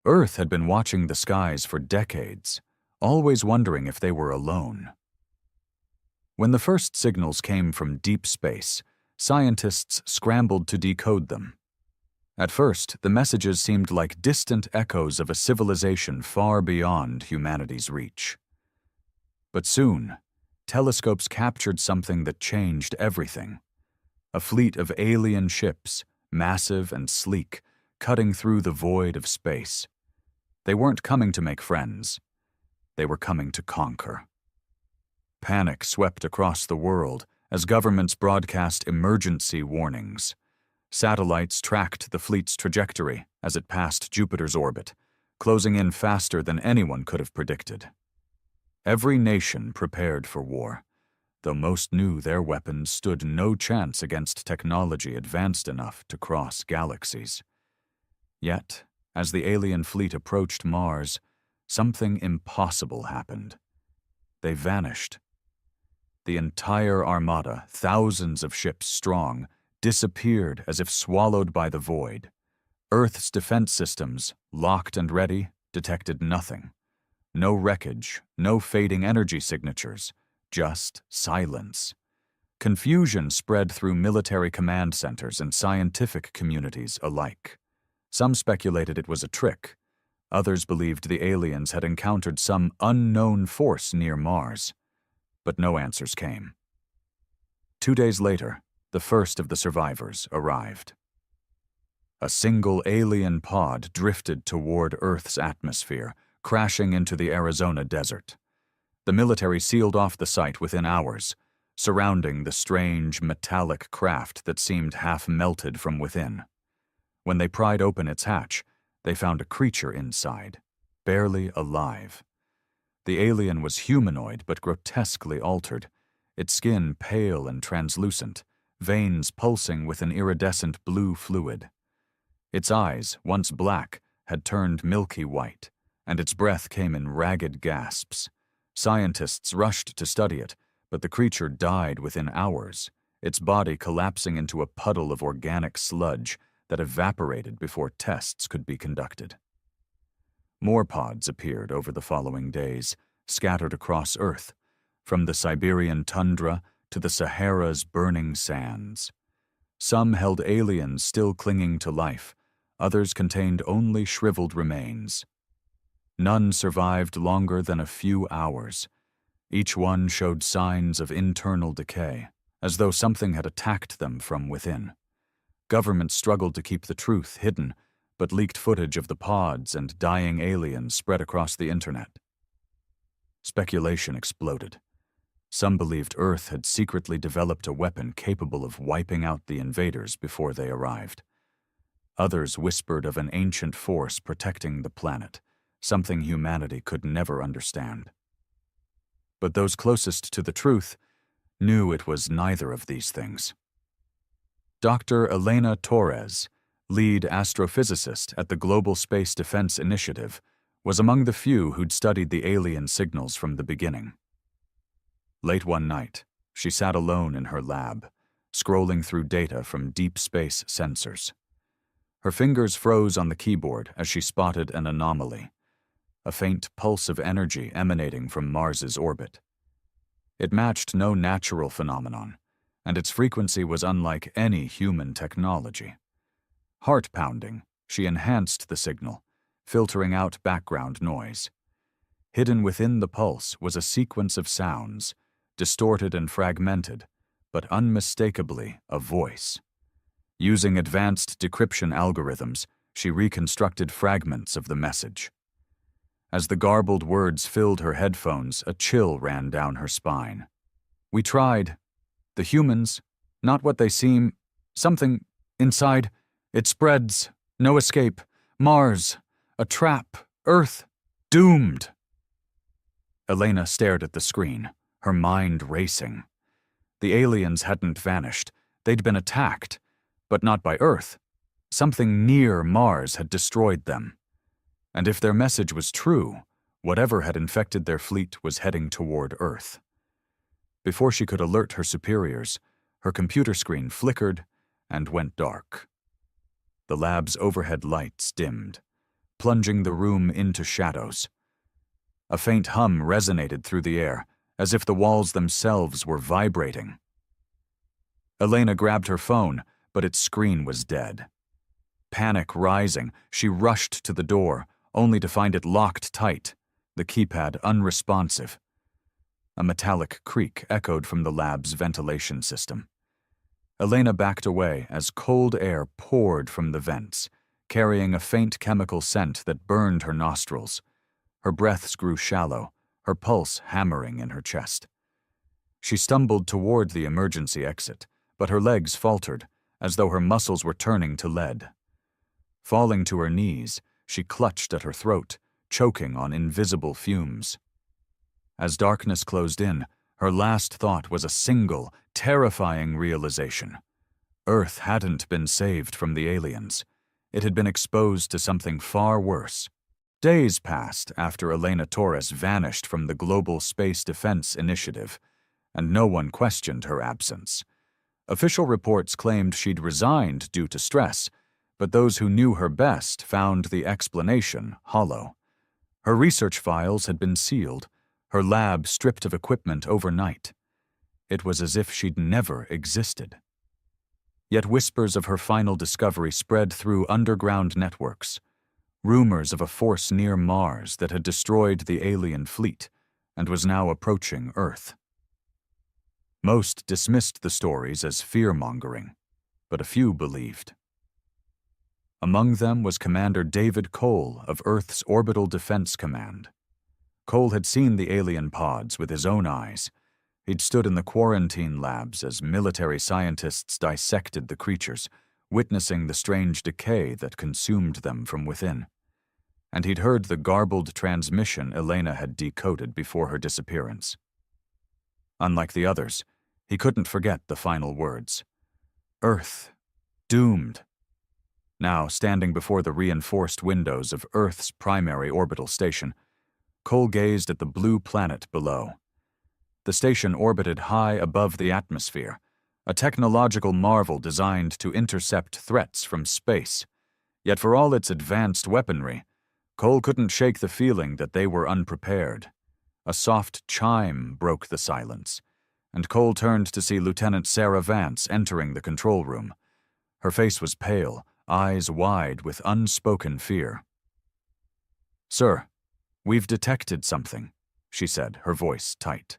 Earth had been watching the skies for decades, always wondering if they were alone. When the first signals came from deep space, scientists scrambled to decode them. At first, the messages seemed like distant echoes of a civilization far beyond humanity's reach. But soon, telescopes captured something that changed everything. A fleet of alien ships, massive and sleek, cutting through the void of space. They weren't coming to make friends. They were coming to conquer. Panic swept across the world as governments broadcast emergency warnings. Satellites tracked the fleet's trajectory as it passed Jupiter's orbit, closing in faster than anyone could have predicted. Every nation prepared for war, though most knew their weapons stood no chance against technology advanced enough to cross galaxies. Yet, as the alien fleet approached Mars, something impossible happened. They vanished. The entire armada, thousands of ships strong, disappeared as if swallowed by the void. Earth's defense systems, locked and ready, detected nothing. No wreckage, no fading energy signatures, just silence. Confusion spread through military command centers and scientific communities alike. Some speculated it was a trick. Others believed the aliens had encountered some unknown force near Mars. But no answers came. 2 days later, the first of the survivors arrived. A single alien pod drifted toward Earth's atmosphere, crashing into the Arizona desert. The military sealed off the site within hours, surrounding the strange, metallic craft that seemed half melted from within. When they pried open its hatch, they found a creature inside, barely alive. The alien was humanoid but grotesquely altered, its skin pale and translucent, veins pulsing with an iridescent blue fluid. Its eyes, once black, had turned milky white, and its breath came in ragged gasps. Scientists rushed to study it, but the creature died within hours, its body collapsing into a puddle of organic sludge that evaporated before tests could be conducted. More pods appeared over the following days, scattered across Earth, from the Siberian tundra to the Sahara's burning sands. Some held aliens still clinging to life, others contained only shriveled remains. None survived longer than a few hours. Each one showed signs of internal decay, as though something had attacked them from within. Governments struggled to keep the truth hidden, but leaked footage of the pods and dying aliens spread across the internet. Speculation exploded. Some believed Earth had secretly developed a weapon capable of wiping out the invaders before they arrived. Others whispered of an ancient force protecting the planet, something humanity could never understand. But those closest to the truth knew it was neither of these things. Dr. Elena Torres, lead astrophysicist at the Global Space Defense Initiative, was among the few who'd studied the alien signals from the beginning. Late one night, she sat alone in her lab, scrolling through data from deep space sensors. Her fingers froze on the keyboard as she spotted an anomaly, a faint pulse of energy emanating from Mars's orbit. It matched no natural phenomenon, and its frequency was unlike any human technology. Heart-pounding, she enhanced the signal, filtering out background noise. Hidden within the pulse was a sequence of sounds, distorted and fragmented, but unmistakably a voice. Using advanced decryption algorithms, she reconstructed fragments of the message. As the garbled words filled her headphones, a chill ran down her spine. "We tried. The humans, not what they seem. Something inside. It spreads. No escape. Mars. A trap. Earth. Doomed." Elena stared at the screen, her mind racing. The aliens hadn't vanished. They'd been attacked, but not by Earth. Something near Mars had destroyed them. And if their message was true, whatever had infected their fleet was heading toward Earth. Before she could alert her superiors, her computer screen flickered and went dark. The lab's overhead lights dimmed. plunging the room into shadows. A faint hum resonated through the air, as if the walls themselves were vibrating. Elena grabbed her phone, but its screen was dead. Panic rising, she rushed to the door, only to find it locked tight, the keypad unresponsive. A metallic creak echoed from the lab's ventilation system. Elena backed away as cold air poured from the vents, carrying a faint chemical scent that burned her nostrils. Her breaths grew shallow, her pulse hammering in her chest. She stumbled toward the emergency exit, but her legs faltered, as though her muscles were turning to lead. Falling to her knees, she clutched at her throat, choking on invisible fumes. As darkness closed in, her last thought was a single, terrifying realization. Earth hadn't been saved from the aliens. It had been exposed to something far worse. Days passed after Elena Torres vanished from the Global Space Defense Initiative, and no one questioned her absence. Official reports claimed she'd resigned due to stress, but those who knew her best found the explanation hollow. Her research files had been sealed, her lab stripped of equipment overnight. It was as if she'd never existed. Yet whispers of her final discovery spread through underground networks. Rumors of a force near Mars that had destroyed the alien fleet and was now approaching Earth. Most dismissed the stories as fear-mongering, but a few believed. Among them was Commander David Cole of Earth's Orbital Defense Command. Cole had seen the alien pods with his own eyes. He'd stood in the quarantine labs as military scientists dissected the creatures, witnessing the strange decay that consumed them from within. And he'd heard the garbled transmission Elena had decoded before her disappearance. Unlike the others, he couldn't forget the final words. Earth, doomed. Now, standing before the reinforced windows of Earth's primary orbital station, Cole gazed at the blue planet below. The station orbited high above the atmosphere, a technological marvel designed to intercept threats from space. Yet for all its advanced weaponry, Cole couldn't shake the feeling that they were unprepared. A soft chime broke the silence, and Cole turned to see Lieutenant Sarah Vance entering the control room. Her face was pale, eyes wide with unspoken fear. "Sir, we've detected something," she said, her voice tight.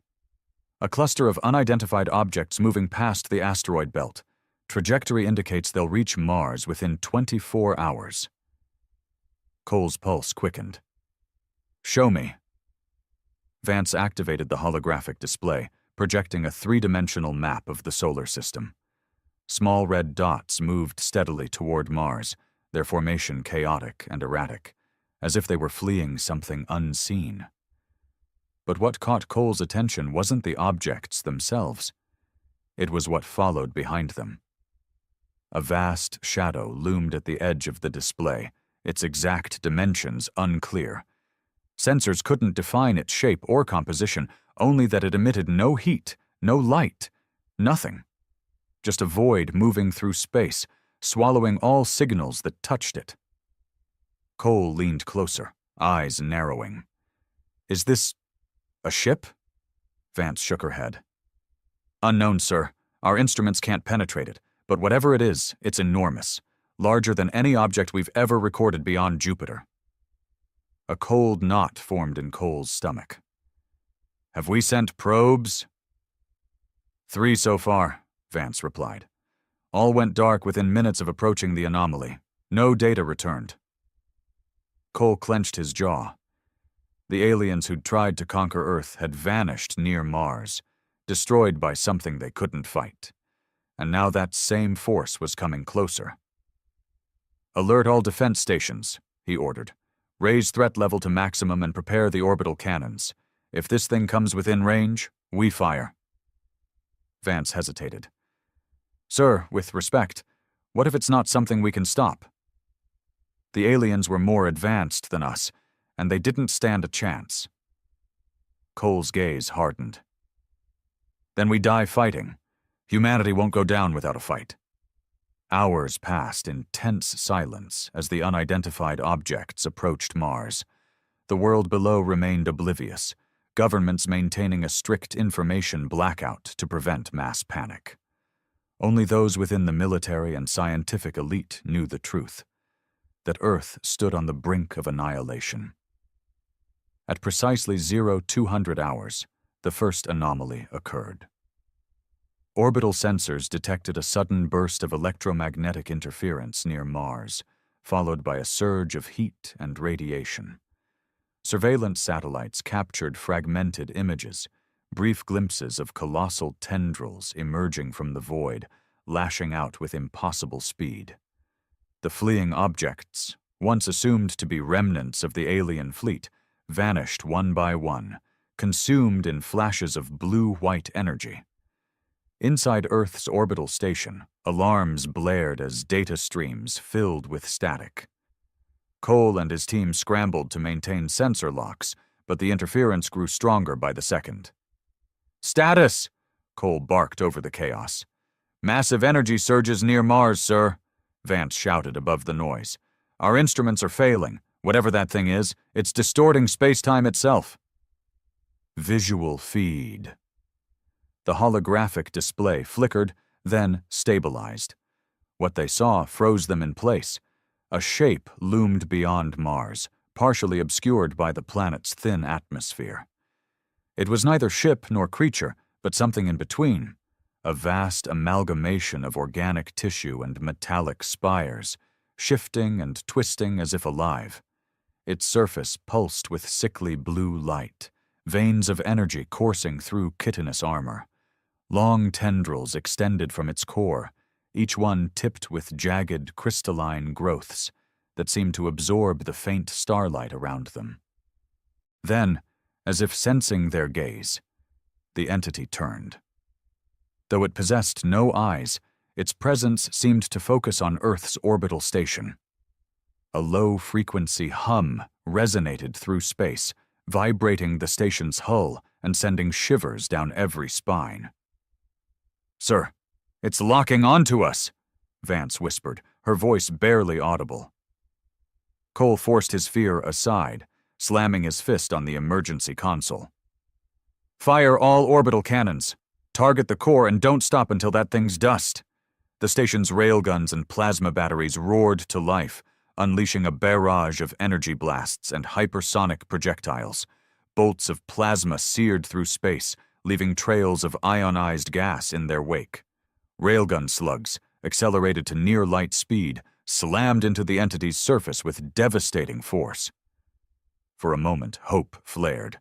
"A cluster of unidentified objects moving past the asteroid belt. Trajectory indicates they'll reach Mars within 24 hours. Cole's pulse quickened. "Show me." Vance activated the holographic display, projecting a three-dimensional map of the solar system. Small red dots moved steadily toward Mars, their formation chaotic and erratic, as if they were fleeing something unseen. But what caught Cole's attention wasn't the objects themselves. It was what followed behind them. A vast shadow loomed at the edge of the display, its exact dimensions unclear. Sensors couldn't define its shape or composition, only that it emitted no heat, no light, nothing. Just a void moving through space, swallowing all signals that touched it. Cole leaned closer, eyes narrowing. "Is this a ship?" Vance shook her head. "Unknown, sir. Our instruments can't penetrate it, but whatever it is, it's enormous, larger than any object we've ever recorded beyond Jupiter." A cold knot formed in Cole's stomach. "Have we sent probes?" "3 so far," Vance replied. "All went dark within minutes of approaching the anomaly. No data returned." Cole clenched his jaw. The aliens who'd tried to conquer Earth had vanished near Mars, destroyed by something they couldn't fight. And now that same force was coming closer. "Alert all defense stations," he ordered. "Raise threat level to maximum and prepare the orbital cannons. If this thing comes within range, we fire." Vance hesitated. "Sir, with respect, what if it's not something we can stop?" The aliens were more advanced than us, and they didn't stand a chance. Cole's gaze hardened. "Then we die fighting. Humanity won't go down without a fight." Hours passed in tense silence as the unidentified objects approached Mars. The world below remained oblivious, governments maintaining a strict information blackout to prevent mass panic. Only those within the military and scientific elite knew the truth, that Earth stood on the brink of annihilation. At precisely 0200 hours, the first anomaly occurred. Orbital sensors detected a sudden burst of electromagnetic interference near Mars, followed by a surge of heat and radiation. Surveillance satellites captured fragmented images, brief glimpses of colossal tendrils emerging from the void, lashing out with impossible speed. The fleeing objects, once assumed to be remnants of the alien fleet, vanished one by one, consumed in flashes of blue-white energy. Inside Earth's orbital station, alarms blared as data streams filled with static. Cole and his team scrambled to maintain sensor locks, but the interference grew stronger by the second. "Status!" Cole barked over the chaos. "Massive energy surges near Mars, sir," Vance shouted above the noise. "Our instruments are failing. Whatever that thing is, it's distorting space-time itself." Visual feed. The holographic display flickered, then stabilized. What they saw froze them in place. A shape loomed beyond Mars, partially obscured by the planet's thin atmosphere. It was neither ship nor creature, but something in between, a vast amalgamation of organic tissue and metallic spires, shifting and twisting as if alive. Its surface pulsed with sickly blue light, veins of energy coursing through chitinous armor. Long tendrils extended from its core, each one tipped with jagged, crystalline growths that seemed to absorb the faint starlight around them. Then, as if sensing their gaze, the entity turned. Though it possessed no eyes, its presence seemed to focus on Earth's orbital station. A low-frequency hum resonated through space, vibrating the station's hull and sending shivers down every spine. "Sir, it's locking onto us," Vance whispered, her voice barely audible. Cole forced his fear aside, slamming his fist on the emergency console. "Fire all orbital cannons. Target the core and don't stop until that thing's dust." The station's railguns and plasma batteries roared to life, unleashing a barrage of energy blasts and hypersonic projectiles. Bolts of plasma seared through space, leaving trails of ionized gas in their wake. Railgun slugs, accelerated to near-light speed, slammed into the entity's surface with devastating force. For a moment, hope flared.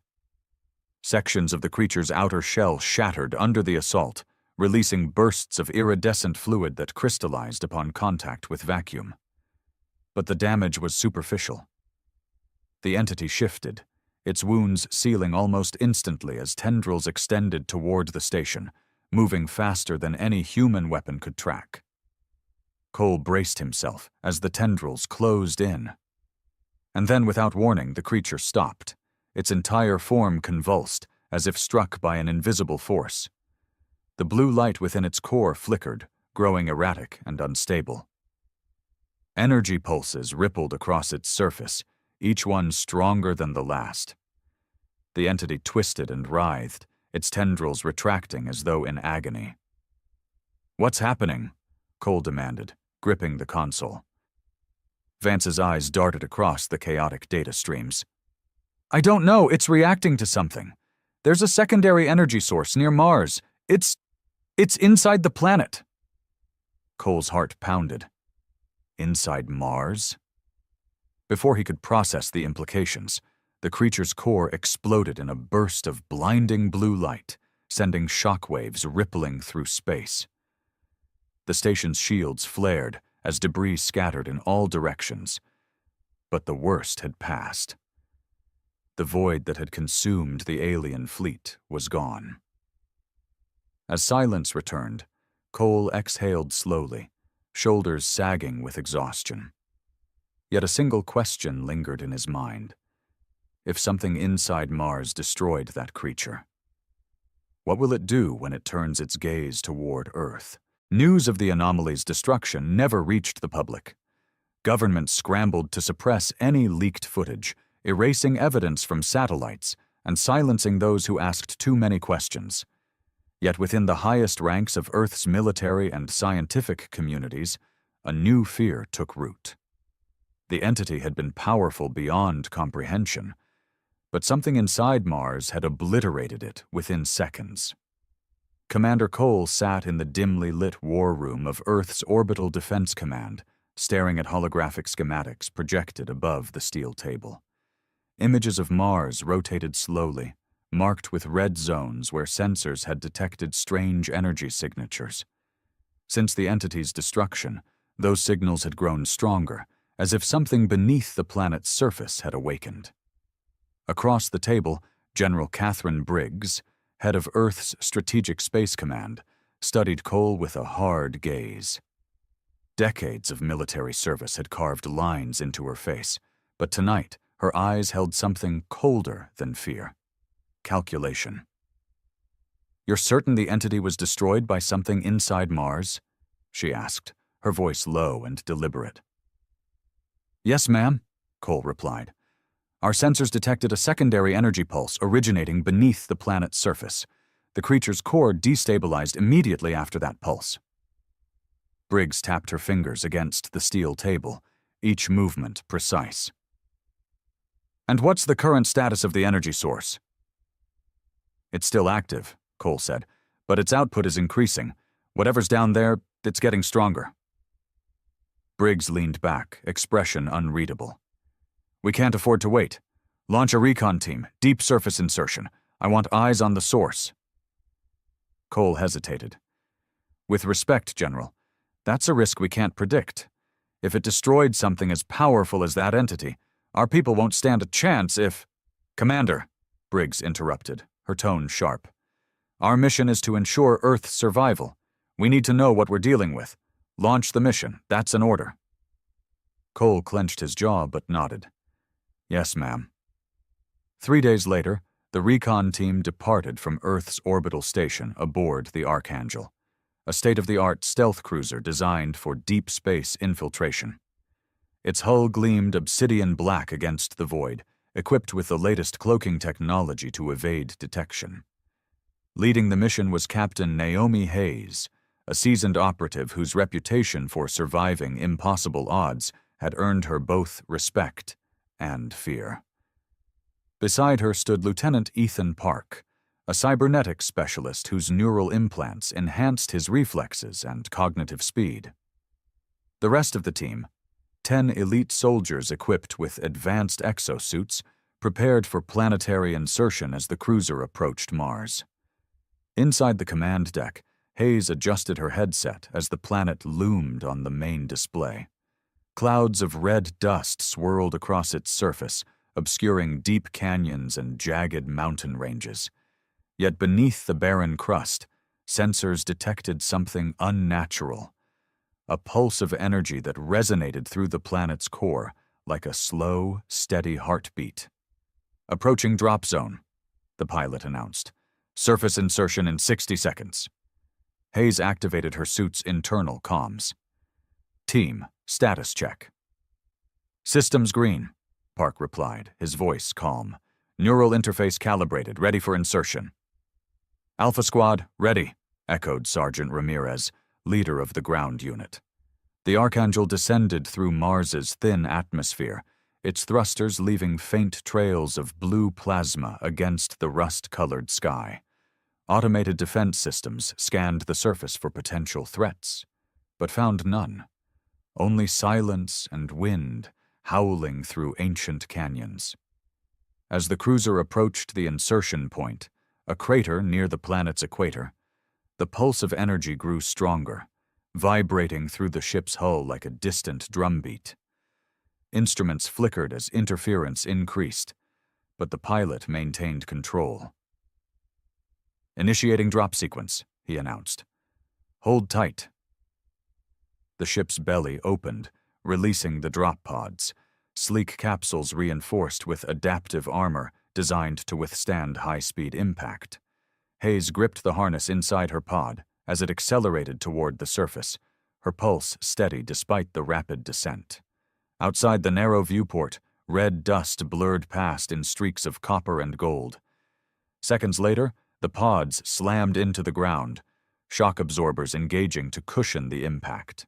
Sections of the creature's outer shell shattered under the assault, releasing bursts of iridescent fluid that crystallized upon contact with vacuum. But the damage was superficial. The entity shifted, its wounds sealing almost instantly as tendrils extended toward the station, moving faster than any human weapon could track. Cole braced himself as the tendrils closed in. And then, without warning, the creature stopped, its entire form convulsed, as if struck by an invisible force. The blue light within its core flickered, growing erratic and unstable. Energy pulses rippled across its surface, each one stronger than the last. The entity twisted and writhed, its tendrils retracting as though in agony. "What's happening?" Cole demanded, gripping the console. Vance's eyes darted across the chaotic data streams. "I don't know, it's reacting to something. There's a secondary energy source near Mars. It's inside the planet." Cole's heart pounded. Inside Mars? Before he could process the implications, the creature's core exploded in a burst of blinding blue light, sending shockwaves rippling through space. The station's shields flared as debris scattered in all directions. But the worst had passed. The void that had consumed the alien fleet was gone. As silence returned, Cole exhaled slowly, shoulders sagging with exhaustion. Yet a single question lingered in his mind. If something inside Mars destroyed that creature, what will it do when it turns its gaze toward Earth? News of the anomaly's destruction never reached the public. Governments scrambled to suppress any leaked footage, erasing evidence from satellites and silencing those who asked too many questions. Yet within the highest ranks of Earth's military and scientific communities, a new fear took root. The entity had been powerful beyond comprehension, but something inside Mars had obliterated it within seconds. Commander Cole sat in the dimly lit war room of Earth's Orbital Defense Command, staring at holographic schematics projected above the steel table. Images of Mars rotated slowly, marked with red zones where sensors had detected strange energy signatures. Since the entity's destruction, those signals had grown stronger, as if something beneath the planet's surface had awakened. Across the table, General Catherine Briggs, head of Earth's Strategic Space Command, studied Cole with a hard gaze. Decades of military service had carved lines into her face, but tonight her eyes held something colder than fear: calculation. "You're certain the entity was destroyed by something inside Mars?" she asked, her voice low and deliberate. "Yes, ma'am," Cole replied. "Our sensors detected a secondary energy pulse originating beneath the planet's surface. The creature's core destabilized immediately after that pulse." Briggs tapped her fingers against the steel table, each movement precise. "And what's the current status of the energy source?" "It's still active," Cole said, "but its output is increasing. Whatever's down there, it's getting stronger." Briggs leaned back, expression unreadable. "We can't afford to wait. Launch a recon team, deep surface insertion. I want eyes on the source." Cole hesitated. "With respect, General, that's a risk we can't predict. If it destroyed something as powerful as that entity, our people won't stand a chance if—" "Commander," Briggs interrupted, her tone sharp. "Our mission is to ensure Earth's survival. We need to know what we're dealing with. Launch the mission, that's an order." Cole clenched his jaw but nodded. "Yes, ma'am." 3 days later, the recon team departed from Earth's orbital station aboard the Archangel, a state-of-the-art stealth cruiser designed for deep space infiltration. Its hull gleamed obsidian black against the void, equipped with the latest cloaking technology to evade detection. Leading the mission was Captain Naomi Hayes, a seasoned operative whose reputation for surviving impossible odds had earned her both respect and fear. Beside her stood Lieutenant Ethan Park, a cybernetics specialist whose neural implants enhanced his reflexes and cognitive speed. The rest of the team, 10 elite soldiers equipped with advanced exosuits, prepared for planetary insertion as the cruiser approached Mars. Inside the command deck, Hayes adjusted her headset as the planet loomed on the main display. Clouds of red dust swirled across its surface, obscuring deep canyons and jagged mountain ranges. Yet beneath the barren crust, sensors detected something unnatural, a pulse of energy that resonated through the planet's core like a slow, steady heartbeat. "Approaching drop zone," the pilot announced. "Surface insertion in 60 seconds. Hayes activated her suit's internal comms. "Team, status check." "Systems green," Park replied, his voice calm. "Neural interface calibrated, ready for insertion." "Alpha Squad, ready," echoed Sergeant Ramirez, leader of the ground unit. The Archangel descended through Mars's thin atmosphere, its thrusters leaving faint trails of blue plasma against the rust-colored sky. Automated defense systems scanned the surface for potential threats, but found none. Only silence and wind howling through ancient canyons. As the cruiser approached the insertion point, a crater near the planet's equator, the pulse of energy grew stronger, vibrating through the ship's hull like a distant drumbeat. Instruments flickered as interference increased, but the pilot maintained control. "Initiating drop sequence," he announced. "Hold tight." The ship's belly opened, releasing the drop pods, sleek capsules reinforced with adaptive armor designed to withstand high-speed impact. Hayes gripped the harness inside her pod as it accelerated toward the surface, her pulse steady despite the rapid descent. Outside the narrow viewport, red dust blurred past in streaks of copper and gold. Seconds later, the pods slammed into the ground, shock absorbers engaging to cushion the impact.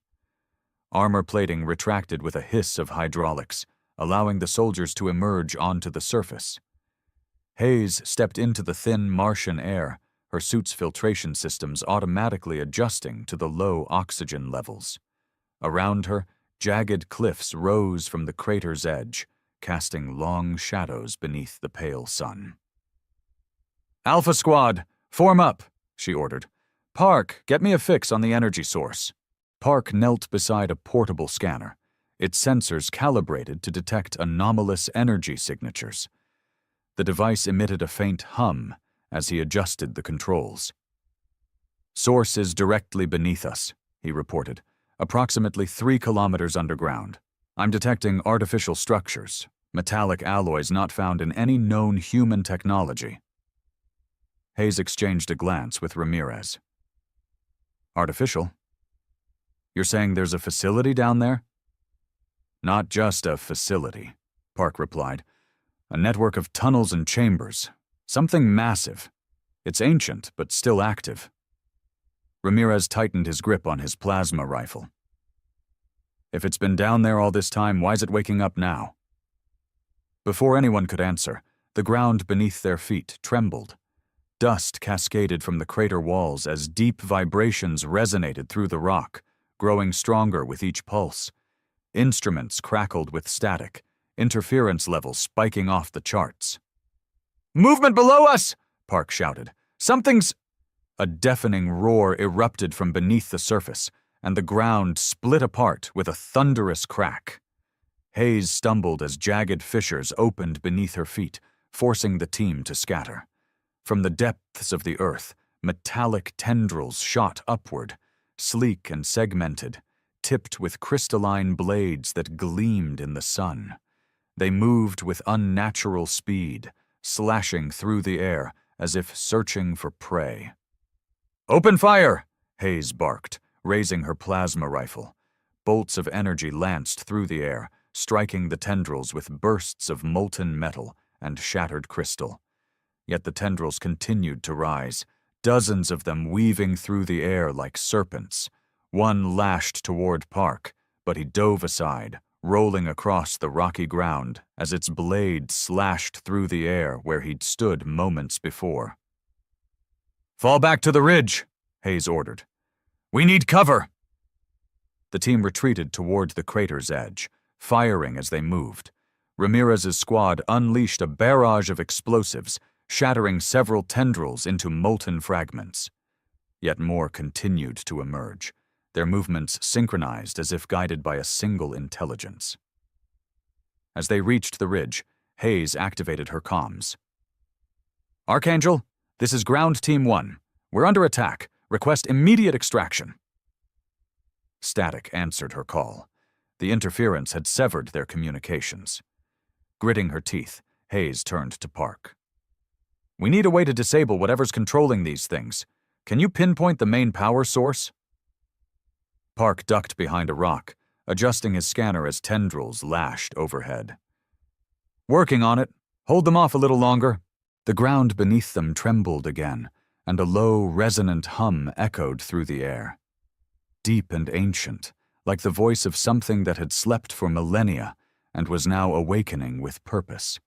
Armor plating retracted with a hiss of hydraulics, allowing the soldiers to emerge onto the surface. Hayes stepped into the thin Martian air, her suit's filtration systems automatically adjusting to the low oxygen levels. Around her, jagged cliffs rose from the crater's edge, casting long shadows beneath the pale sun. "Alpha Squad, form up," she ordered. "Park, get me a fix on the energy source." Park knelt beside a portable scanner, its sensors calibrated to detect anomalous energy signatures. The device emitted a faint hum as he adjusted the controls. "Source is directly beneath us," he reported, "approximately 3 kilometers underground. I'm detecting artificial structures, metallic alloys not found in any known human technology." Hayes exchanged a glance with Ramirez. "Artificial? You're saying there's a facility down there?" "Not just a facility," Park replied. "A network of tunnels and chambers. Something massive. It's ancient, but still active." Ramirez tightened his grip on his plasma rifle. "If it's been down there all this time, why's it waking up now?" Before anyone could answer, the ground beneath their feet trembled. Dust cascaded from the crater walls as deep vibrations resonated through the rock, growing stronger with each pulse. Instruments crackled with static, interference levels spiking off the charts. "Movement below us!" Park shouted. "Something's—" A deafening roar erupted from beneath the surface, and the ground split apart with a thunderous crack. Hayes stumbled as jagged fissures opened beneath her feet, forcing the team to scatter. From the depths of the earth, metallic tendrils shot upward, sleek and segmented, tipped with crystalline blades that gleamed in the sun. They moved with unnatural speed, slashing through the air as if searching for prey. "Open fire!" Hayes barked, raising her plasma rifle. Bolts of energy lanced through the air, striking the tendrils with bursts of molten metal and shattered crystal. Yet the tendrils continued to rise, dozens of them weaving through the air like serpents. One lashed toward Park, but he dove aside, rolling across the rocky ground as its blade slashed through the air where he'd stood moments before. "Fall back to the ridge," Hayes ordered. "We need cover." The team retreated toward the crater's edge, firing as they moved. Ramirez's squad unleashed a barrage of explosives, shattering several tendrils into molten fragments. Yet more continued to emerge, their movements synchronized as if guided by a single intelligence. As they reached the ridge, Hayes activated her comms. "Archangel, this is Ground Team 1. We're under attack. Request immediate extraction." Static answered her call. The interference had severed their communications. Gritting her teeth, Hayes turned to Park. "We need a way to disable whatever's controlling these things. Can you pinpoint the main power source?" Park ducked behind a rock, adjusting his scanner as tendrils lashed overhead. "Working on it. Hold them off a little longer." The ground beneath them trembled again, and a low, resonant hum echoed through the air. Deep and ancient, like the voice of something that had slept for millennia and was now awakening with purpose.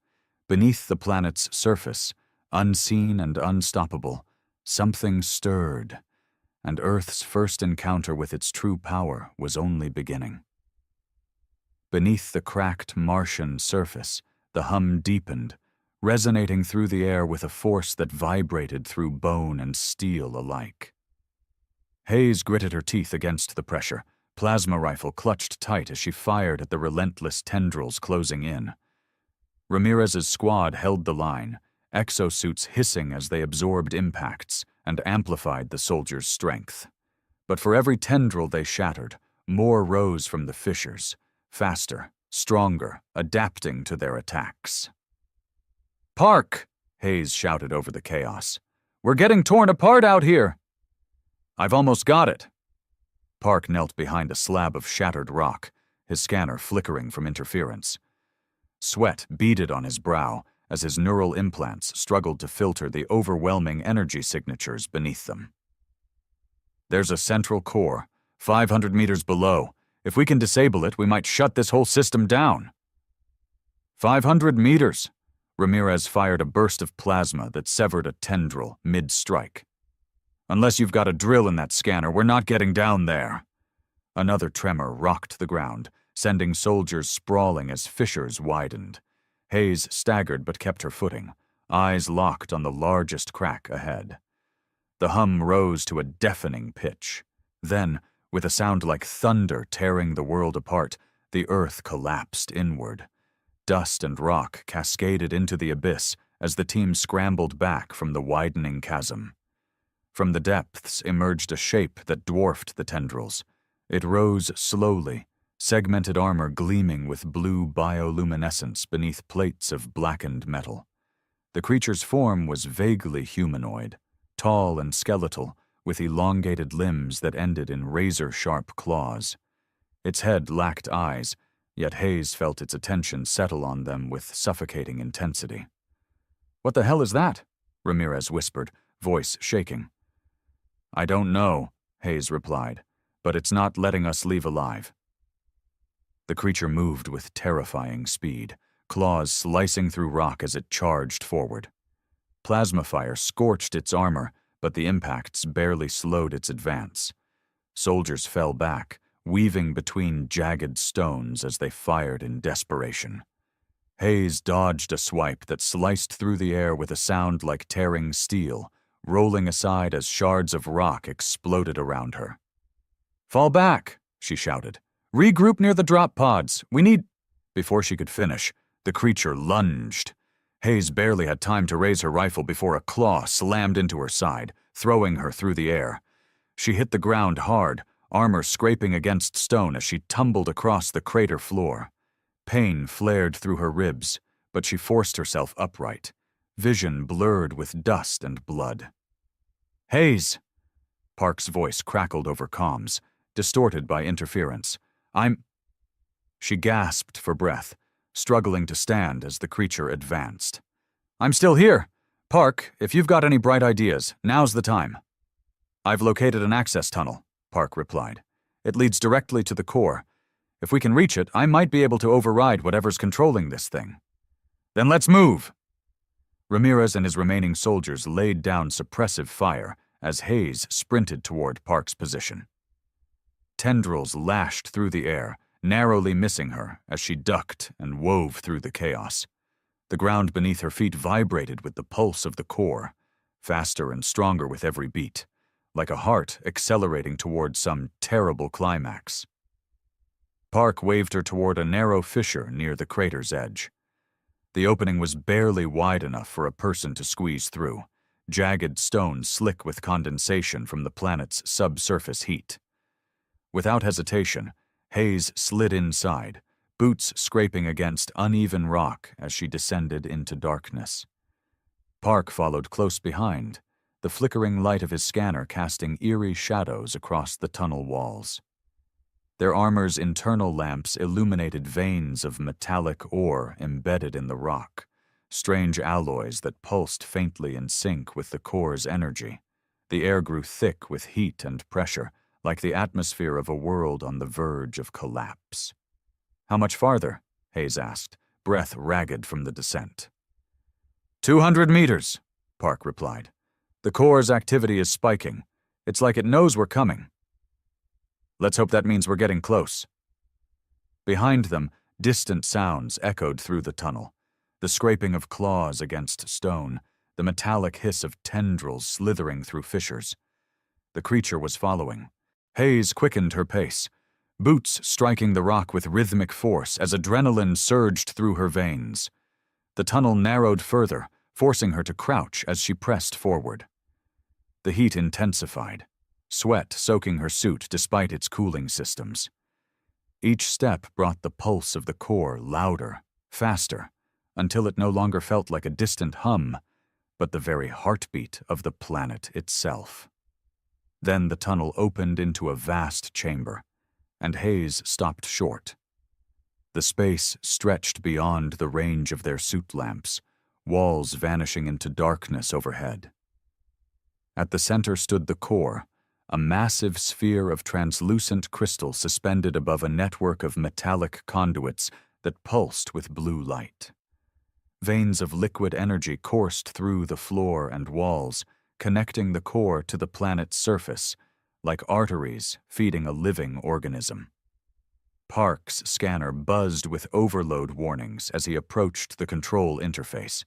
Beneath the planet's surface, unseen and unstoppable, something stirred, and Earth's first encounter with its true power was only beginning. Beneath the cracked Martian surface, the hum deepened, resonating through the air with a force that vibrated through bone and steel alike. Hayes gritted her teeth against the pressure, plasma rifle clutched tight as she fired at the relentless tendrils closing in. Ramirez's squad held the line, exosuits hissing as they absorbed impacts and amplified the soldiers' strength. But for every tendril they shattered, more rose from the fissures, faster, stronger, adapting to their attacks. "Park!" Hayes shouted over the chaos. "We're getting torn apart out here!" I've almost got it. Park knelt behind a slab of shattered rock, his scanner flickering from interference. Sweat beaded on his brow as his neural implants struggled to filter the overwhelming energy signatures beneath them. There's a central core, 500 meters below. If we can disable it, we might shut this whole system down. 500 meters! Ramirez fired a burst of plasma that severed a tendril mid-strike. Unless you've got a drill in that scanner, we're not getting down there. Another tremor rocked the ground, sending soldiers sprawling as fissures widened. Hayes staggered but kept her footing, eyes locked on the largest crack ahead. The hum rose to a deafening pitch. Then, with a sound like thunder tearing the world apart, the earth collapsed inward. Dust and rock cascaded into the abyss as the team scrambled back from the widening chasm. From the depths emerged a shape that dwarfed the tendrils. It rose slowly, segmented armor gleaming with blue bioluminescence beneath plates of blackened metal. The creature's form was vaguely humanoid, tall and skeletal, with elongated limbs that ended in razor-sharp claws. Its head lacked eyes, yet Hayes felt its attention settle on them with suffocating intensity. "What the hell is that?" Ramirez whispered, voice shaking. "I don't know," Hayes replied, "but it's not letting us leave alive." The creature moved with terrifying speed, claws slicing through rock as it charged forward. Plasma fire scorched its armor, but the impacts barely slowed its advance. Soldiers fell back, weaving between jagged stones as they fired in desperation. Hayes dodged a swipe that sliced through the air with a sound like tearing steel, rolling aside as shards of rock exploded around her. "Fall back," she shouted. "Regroup near the drop pods. We need—" Before she could finish, the creature lunged. Hayes barely had time to raise her rifle before a claw slammed into her side, throwing her through the air. She hit the ground hard, armor scraping against stone as she tumbled across the crater floor. Pain flared through her ribs, but she forced herself upright, vision blurred with dust and blood. "Hayes!" Park's voice crackled over comms, distorted by interference. She gasped for breath, struggling to stand as the creature advanced. "I'm still here! Park, if you've got any bright ideas, now's the time." "I've located an access tunnel," Park replied. "It leads directly to the core. If we can reach it, I might be able to override whatever's controlling this thing." "Then let's move!" Ramirez and his remaining soldiers laid down suppressive fire as Hayes sprinted toward Park's position. Tendrils lashed through the air, narrowly missing her as she ducked and wove through the chaos. The ground beneath her feet vibrated with the pulse of the core, faster and stronger with every beat, like a heart accelerating toward some terrible climax. Park waved her toward a narrow fissure near the crater's edge. The opening was barely wide enough for a person to squeeze through, jagged stone slick with condensation from the planet's subsurface heat. Without hesitation, Hayes slid inside, boots scraping against uneven rock as she descended into darkness. Park followed close behind, the flickering light of his scanner casting eerie shadows across the tunnel walls. Their armor's internal lamps illuminated veins of metallic ore embedded in the rock, strange alloys that pulsed faintly in sync with the core's energy. The air grew thick with heat and pressure, like the atmosphere of a world on the verge of collapse. "How much farther?" Hayes asked, breath ragged from the descent. 200 meters, Park replied. "The core's activity is spiking. It's like it knows we're coming." "Let's hope that means we're getting close." Behind them, distant sounds echoed through the tunnel. The scraping of claws against stone, the metallic hiss of tendrils slithering through fissures. The creature was following. Hayes quickened her pace, boots striking the rock with rhythmic force as adrenaline surged through her veins. The tunnel narrowed further, forcing her to crouch as she pressed forward. The heat intensified, sweat soaking her suit despite its cooling systems. Each step brought the pulse of the core louder, faster, until it no longer felt like a distant hum, but the very heartbeat of the planet itself. Then the tunnel opened into a vast chamber, and Hayes stopped short. The space stretched beyond the range of their suit lamps, walls vanishing into darkness overhead. At the center stood the core, a massive sphere of translucent crystal suspended above a network of metallic conduits that pulsed with blue light. Veins of liquid energy coursed through the floor and walls, connecting the core to the planet's surface, like arteries feeding a living organism. Park's scanner buzzed with overload warnings as he approached the control interface,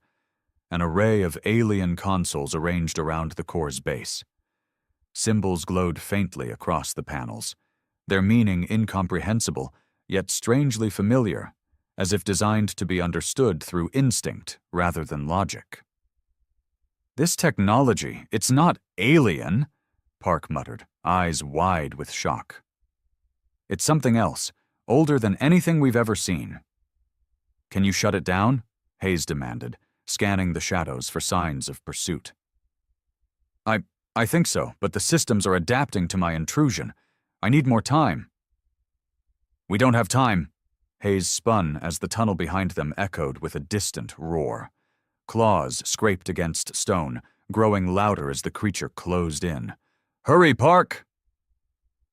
an array of alien consoles arranged around the core's base. Symbols glowed faintly across the panels, their meaning incomprehensible, yet strangely familiar, as if designed to be understood through instinct rather than logic. "This technology, it's not alien," Park muttered, eyes wide with shock. "It's something else, older than anything we've ever seen." "Can you shut it down?" Hayes demanded, scanning the shadows for signs of pursuit. I think so, but the systems are adapting to my intrusion. I need more time." "We don't have time." Hayes spun as the tunnel behind them echoed with a distant roar. Claws scraped against stone, growing louder as the creature closed in. "Hurry, Park!"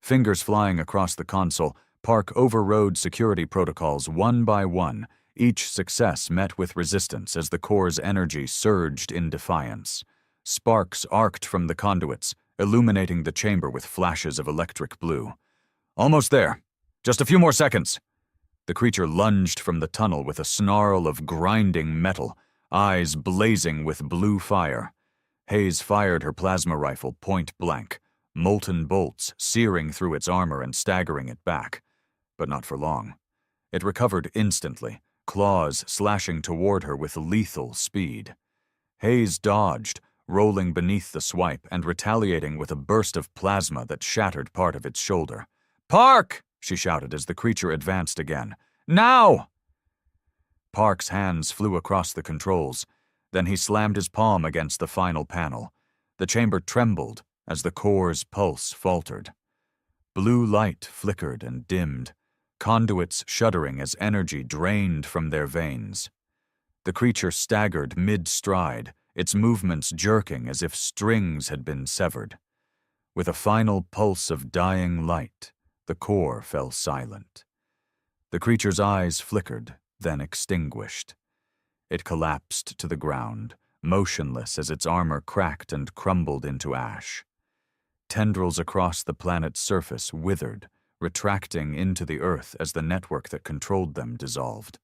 Fingers flying across the console, Park overrode security protocols one by one, each success met with resistance as the core's energy surged in defiance. Sparks arced from the conduits, illuminating the chamber with flashes of electric blue. "Almost there. Just a few more seconds." The creature lunged from the tunnel with a snarl of grinding metal, eyes blazing with blue fire. Hayes fired her plasma rifle point blank, molten bolts searing through its armor and staggering it back. But not for long. It recovered instantly, claws slashing toward her with lethal speed. Hayes dodged, rolling beneath the swipe and retaliating with a burst of plasma that shattered part of its shoulder. "Park!" she shouted as the creature advanced again. "Now!" Park's hands flew across the controls. Then he slammed his palm against the final panel. The chamber trembled as the core's pulse faltered. Blue light flickered and dimmed, conduits shuddering as energy drained from their veins. The creature staggered mid-stride, its movements jerking as if strings had been severed. With a final pulse of dying light, the core fell silent. The creature's eyes flickered, then extinguished. It collapsed to the ground, motionless as its armor cracked and crumbled into ash. Tendrils across the planet's surface withered, retracting into the earth as the network that controlled them dissolved.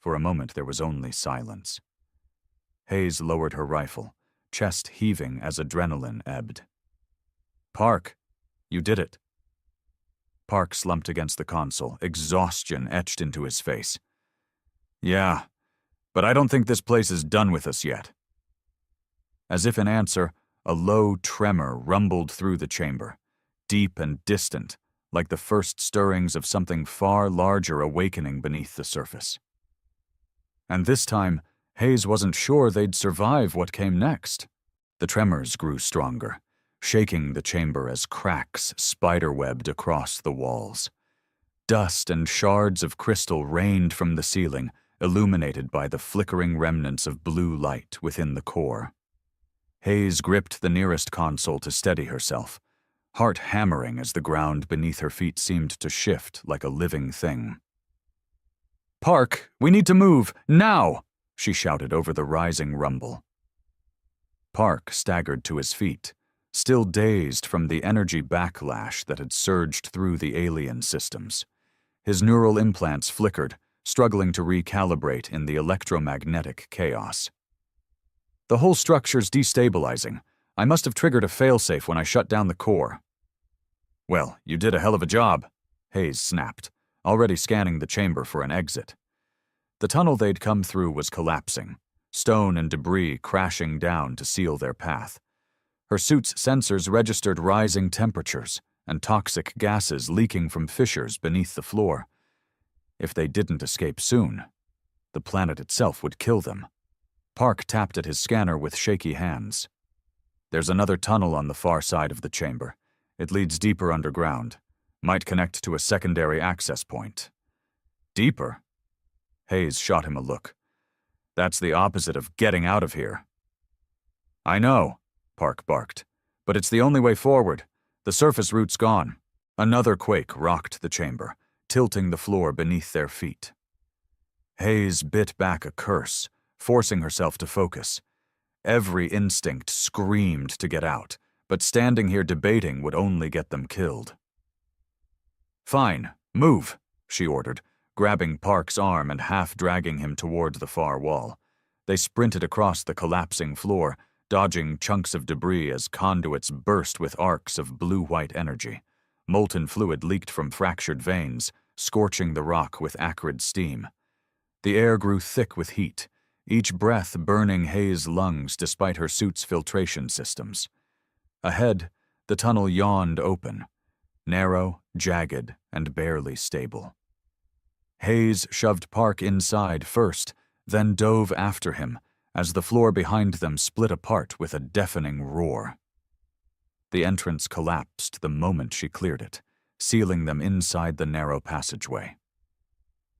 For a moment there was only silence. Hayes lowered her rifle, chest heaving as adrenaline ebbed. "Park, you did it." Park slumped against the console, exhaustion etched into his face. "Yeah, but I don't think this place is done with us yet." As if in answer, a low tremor rumbled through the chamber, deep and distant, like the first stirrings of something far larger awakening beneath the surface. And this time, Hayes wasn't sure they'd survive what came next. The tremors grew stronger, shaking the chamber as cracks spiderwebbed across the walls. Dust and shards of crystal rained from the ceiling, illuminated by the flickering remnants of blue light within the core. Hayes gripped the nearest console to steady herself, heart hammering as the ground beneath her feet seemed to shift like a living thing. "Park, we need to move, now!" she shouted over the rising rumble. Park staggered to his feet, still dazed from the energy backlash that had surged through the alien systems. His neural implants flickered, struggling to recalibrate in the electromagnetic chaos. "The whole structure's destabilizing. I must have triggered a failsafe when I shut down the core." "Well, you did a hell of a job," Hayes snapped, already scanning the chamber for an exit. The tunnel they'd come through was collapsing, stone and debris crashing down to seal their path. Her suit's sensors registered rising temperatures and toxic gases leaking from fissures beneath the floor. If they didn't escape soon, the planet itself would kill them. Park tapped at his scanner with shaky hands. There's another tunnel on the far side of the chamber. It leads deeper underground. Might connect to a secondary access point. Deeper? Hayes shot him a look. That's the opposite of getting out of here. I know, Park barked, but it's the only way forward. The surface route's gone. Another quake rocked the chamber, tilting the floor beneath their feet. Hayes bit back a curse, forcing herself to focus. Every instinct screamed to get out, but standing here debating would only get them killed. Fine, move, she ordered, grabbing Park's arm and half-dragging him toward the far wall. They sprinted across the collapsing floor, dodging chunks of debris as conduits burst with arcs of blue-white energy. Molten fluid leaked from fractured veins, scorching the rock with acrid steam. The air grew thick with heat, each breath burning Hayes' lungs despite her suit's filtration systems. Ahead, the tunnel yawned open, narrow, jagged, and barely stable. Hayes shoved Park inside first, then dove after him as the floor behind them split apart with a deafening roar. The entrance collapsed the moment she cleared it, sealing them inside the narrow passageway.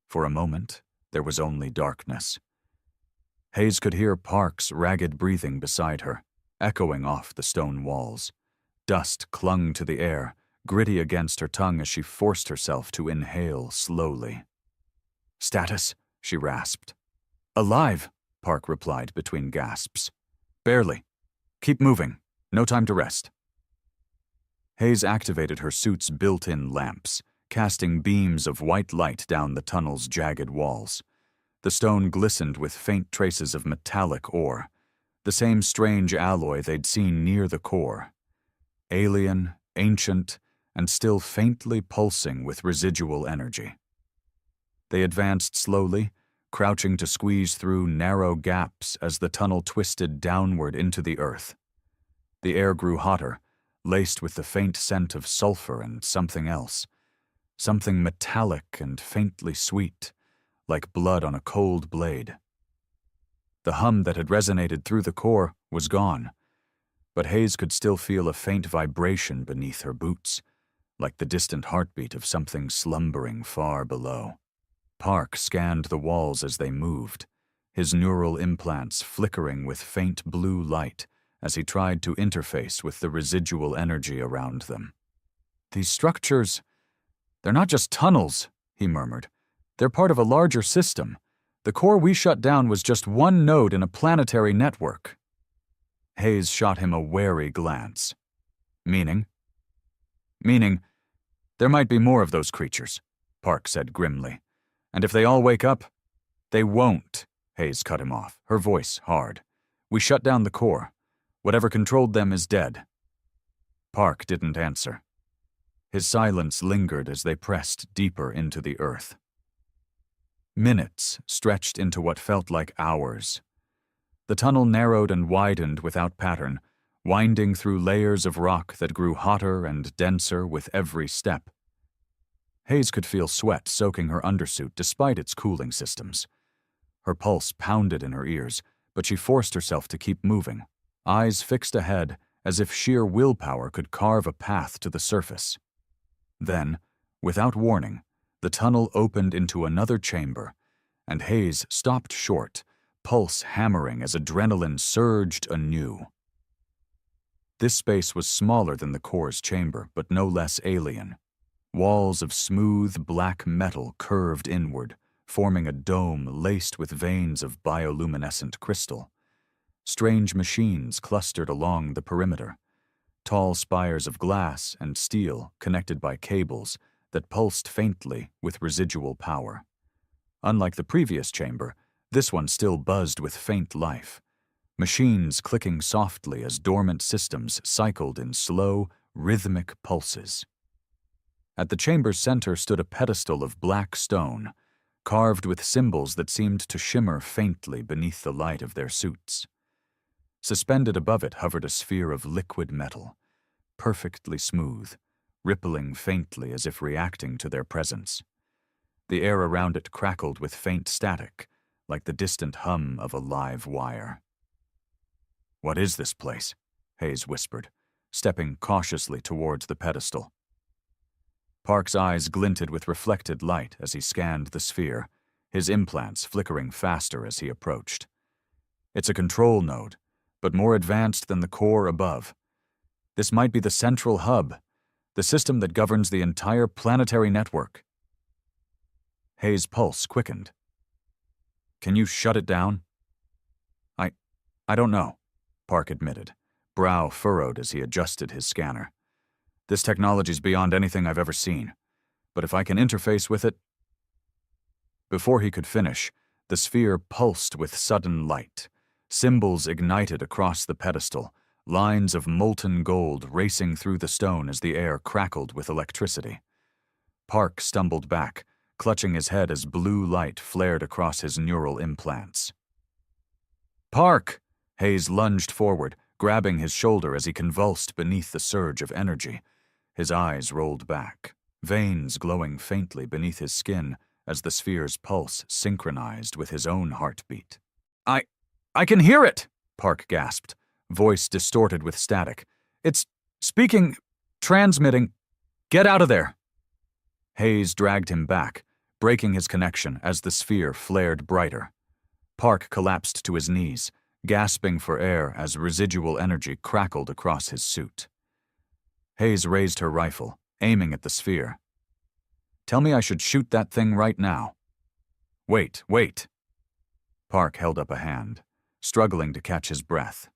For a moment, there was only darkness. Hayes could hear Park's ragged breathing beside her, echoing off the stone walls. Dust clung to the air, gritty against her tongue as she forced herself to inhale slowly. "Status?" she rasped. "Alive," Park replied between gasps. "Barely. Keep moving. No time to rest." Hayes activated her suit's built-in lamps, casting beams of white light down the tunnel's jagged walls. The stone glistened with faint traces of metallic ore, the same strange alloy they'd seen near the core. Alien, ancient, and still faintly pulsing with residual energy. They advanced slowly, crouching to squeeze through narrow gaps as the tunnel twisted downward into the earth. The air grew hotter, laced with the faint scent of sulfur and something else. Something metallic and faintly sweet, like blood on a cold blade. The hum that had resonated through the core was gone, but Hayes could still feel a faint vibration beneath her boots, like the distant heartbeat of something slumbering far below. Park scanned the walls as they moved, his neural implants flickering with faint blue light as he tried to interface with the residual energy around them. "These structures, they're not just tunnels," he murmured. "They're part of a larger system. The core we shut down was just one node in a planetary network." Hayes shot him a wary glance. "Meaning?" "Meaning, there might be more of those creatures," Park said grimly. "And if they all wake up—" "They won't," Hayes cut him off, her voice hard. "We shut down the core. Whatever controlled them is dead." Park didn't answer. His silence lingered as they pressed deeper into the earth. Minutes stretched into what felt like hours. The tunnel narrowed and widened without pattern, winding through layers of rock that grew hotter and denser with every step. Hayes could feel sweat soaking her undersuit despite its cooling systems. Her pulse pounded in her ears, but she forced herself to keep moving, eyes fixed ahead as if sheer willpower could carve a path to the surface. Then, without warning, the tunnel opened into another chamber, and Hayes stopped short, pulse hammering as adrenaline surged anew. This space was smaller than the core's chamber, but no less alien. Walls of smooth, black metal curved inward, forming a dome laced with veins of bioluminescent crystal. Strange machines clustered along the perimeter, tall spires of glass and steel connected by cables that pulsed faintly with residual power. Unlike the previous chamber, this one still buzzed with faint life, machines clicking softly as dormant systems cycled in slow, rhythmic pulses. At the chamber's center stood a pedestal of black stone, carved with symbols that seemed to shimmer faintly beneath the light of their suits. Suspended above it hovered a sphere of liquid metal, perfectly smooth, rippling faintly as if reacting to their presence. The air around it crackled with faint static, like the distant hum of a live wire. "What is this place?" Hayes whispered, stepping cautiously towards the pedestal. Park's eyes glinted with reflected light as he scanned the sphere, his implants flickering faster as he approached. It's a control node, but more advanced than the core above. This might be the central hub, the system that governs the entire planetary network. Hayes' pulse quickened. Can you shut it down? I don't know, Park admitted, brow furrowed as he adjusted his scanner. This technology's beyond anything I've ever seen, but if I can interface with it... Before he could finish, the sphere pulsed with sudden light. Symbols ignited across the pedestal, lines of molten gold racing through the stone as the air crackled with electricity. Park stumbled back, clutching his head as blue light flared across his neural implants. Park! Hayes lunged forward, grabbing his shoulder as he convulsed beneath the surge of energy. His eyes rolled back, veins glowing faintly beneath his skin as the sphere's pulse synchronized with his own heartbeat. I can hear it! Park gasped, voice distorted with static. It's speaking, transmitting. Get out of there! Hayes dragged him back, breaking his connection as the sphere flared brighter. Park collapsed to his knees, gasping for air as residual energy crackled across his suit. Hayes raised her rifle, aiming at the sphere. Tell me I should shoot that thing right now. Wait. Park held up a hand, struggling to catch his breath.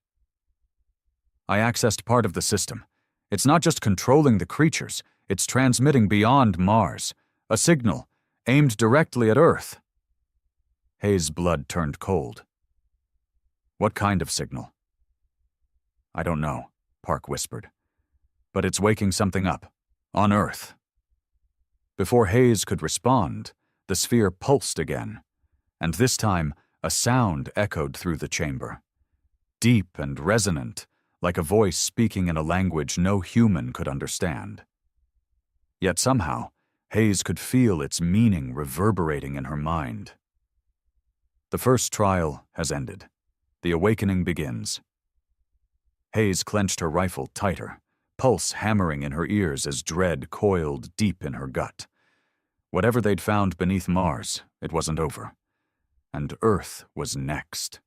I accessed part of the system. It's not just controlling the creatures, it's transmitting beyond Mars. A signal, aimed directly at Earth. Hayes' blood turned cold. What kind of signal? I don't know, Park whispered. But it's waking something up, on Earth. Before Hayes could respond, the sphere pulsed again, and this time a sound echoed through the chamber. Deep and resonant, like a voice speaking in a language no human could understand. Yet somehow, Hayes could feel its meaning reverberating in her mind. The first trial has ended. The awakening begins. Hayes clenched her rifle tighter, pulse hammering in her ears as dread coiled deep in her gut. Whatever they'd found beneath Mars, it wasn't over. And Earth was next.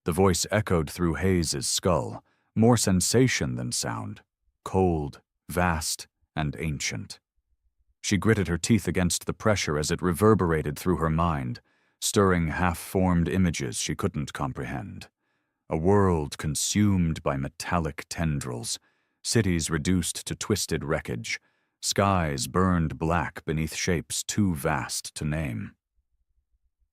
The voice echoed through Hayes' skull, more sensation than sound, cold, vast, and ancient. She gritted her teeth against the pressure as it reverberated through her mind, stirring half-formed images she couldn't comprehend. A world consumed by metallic tendrils, cities reduced to twisted wreckage, skies burned black beneath shapes too vast to name.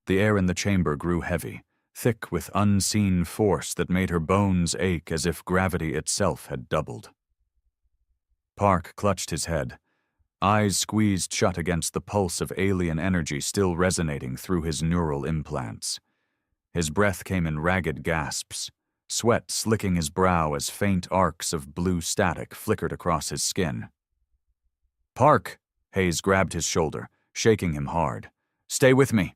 The air in the chamber grew heavy, thick with unseen force that made her bones ache as if gravity itself had doubled. Park clutched his head, eyes squeezed shut against the pulse of alien energy still resonating through his neural implants. His breath came in ragged gasps, sweat slicking his brow as faint arcs of blue static flickered across his skin. Park! Hayes grabbed his shoulder, shaking him hard. Stay with me.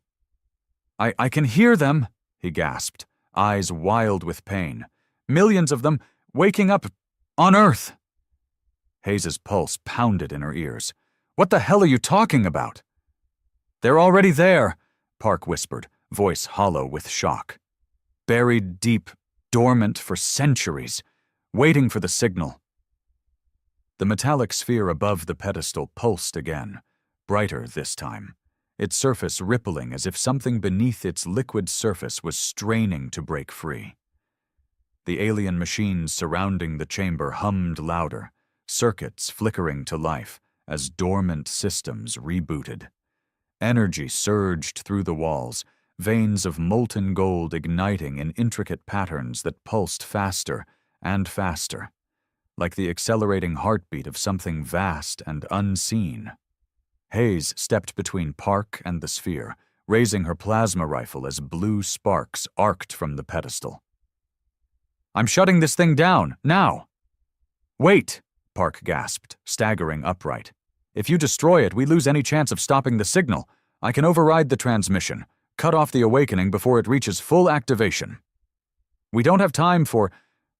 I can hear them, he gasped, eyes wild with pain. Millions of them, waking up on Earth. Hayes' pulse pounded in her ears. What the hell are you talking about? They're already there, Park whispered, voice hollow with shock. Buried deep, dormant for centuries, waiting for the signal. The metallic sphere above the pedestal pulsed again, brighter this time, its surface rippling as if something beneath its liquid surface was straining to break free. The alien machines surrounding the chamber hummed louder, circuits flickering to life as dormant systems rebooted. Energy surged through the walls, veins of molten gold igniting in intricate patterns that pulsed faster and faster, like the accelerating heartbeat of something vast and unseen. Hayes stepped between Park and the sphere, raising her plasma rifle as blue sparks arced from the pedestal. I'm shutting this thing down, now! Wait! Park gasped, staggering upright. If you destroy it, we lose any chance of stopping the signal. I can override the transmission, cut off the awakening before it reaches full activation. We don't have time for...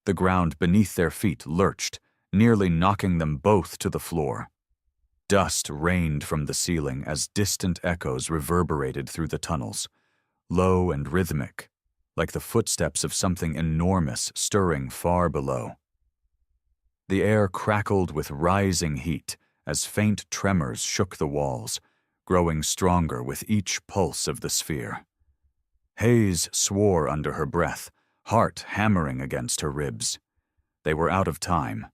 The ground beneath their feet lurched, nearly knocking them both to the floor. Dust rained from the ceiling as distant echoes reverberated through the tunnels, low and rhythmic, like the footsteps of something enormous stirring far below. The air crackled with rising heat as faint tremors shook the walls, growing stronger with each pulse of the sphere. Hayes swore under her breath, heart hammering against her ribs. They were out of time.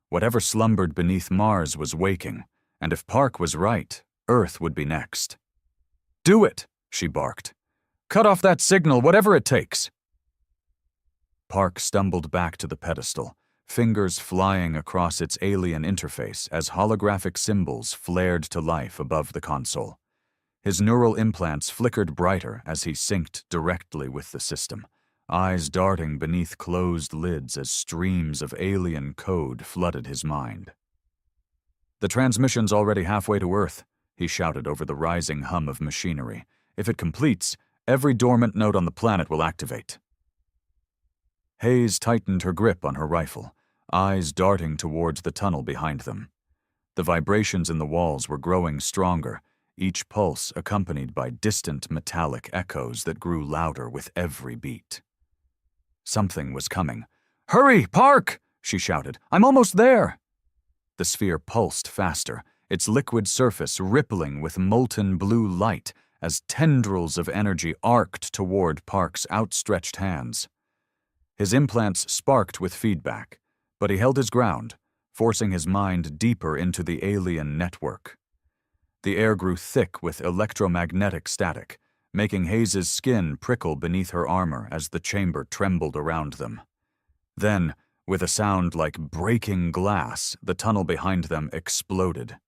Whatever slumbered beneath Mars was waking, and if Park was right, Earth would be next. "Do it," she barked. "Cut off that signal, whatever it takes." Park stumbled back to the pedestal, fingers flying across its alien interface as holographic symbols flared to life above the console. His neural implants flickered brighter as he synced directly with the system, eyes darting beneath closed lids as streams of alien code flooded his mind. "The transmission's already halfway to Earth," he shouted over the rising hum of machinery. "If it completes, every dormant node on the planet will activate." Hayes tightened her grip on her rifle, eyes darting towards the tunnel behind them. The vibrations in the walls were growing stronger, each pulse accompanied by distant metallic echoes that grew louder with every beat. Something was coming. "Hurry, Park!" she shouted. "I'm almost there!" The sphere pulsed faster, its liquid surface rippling with molten blue light as tendrils of energy arced toward Park's outstretched hands. His implants sparked with feedback, but he held his ground, forcing his mind deeper into the alien network. The air grew thick with electromagnetic static, making Hayes's skin prickle beneath her armor as the chamber trembled around them. Then, with a sound like breaking glass, the tunnel behind them exploded.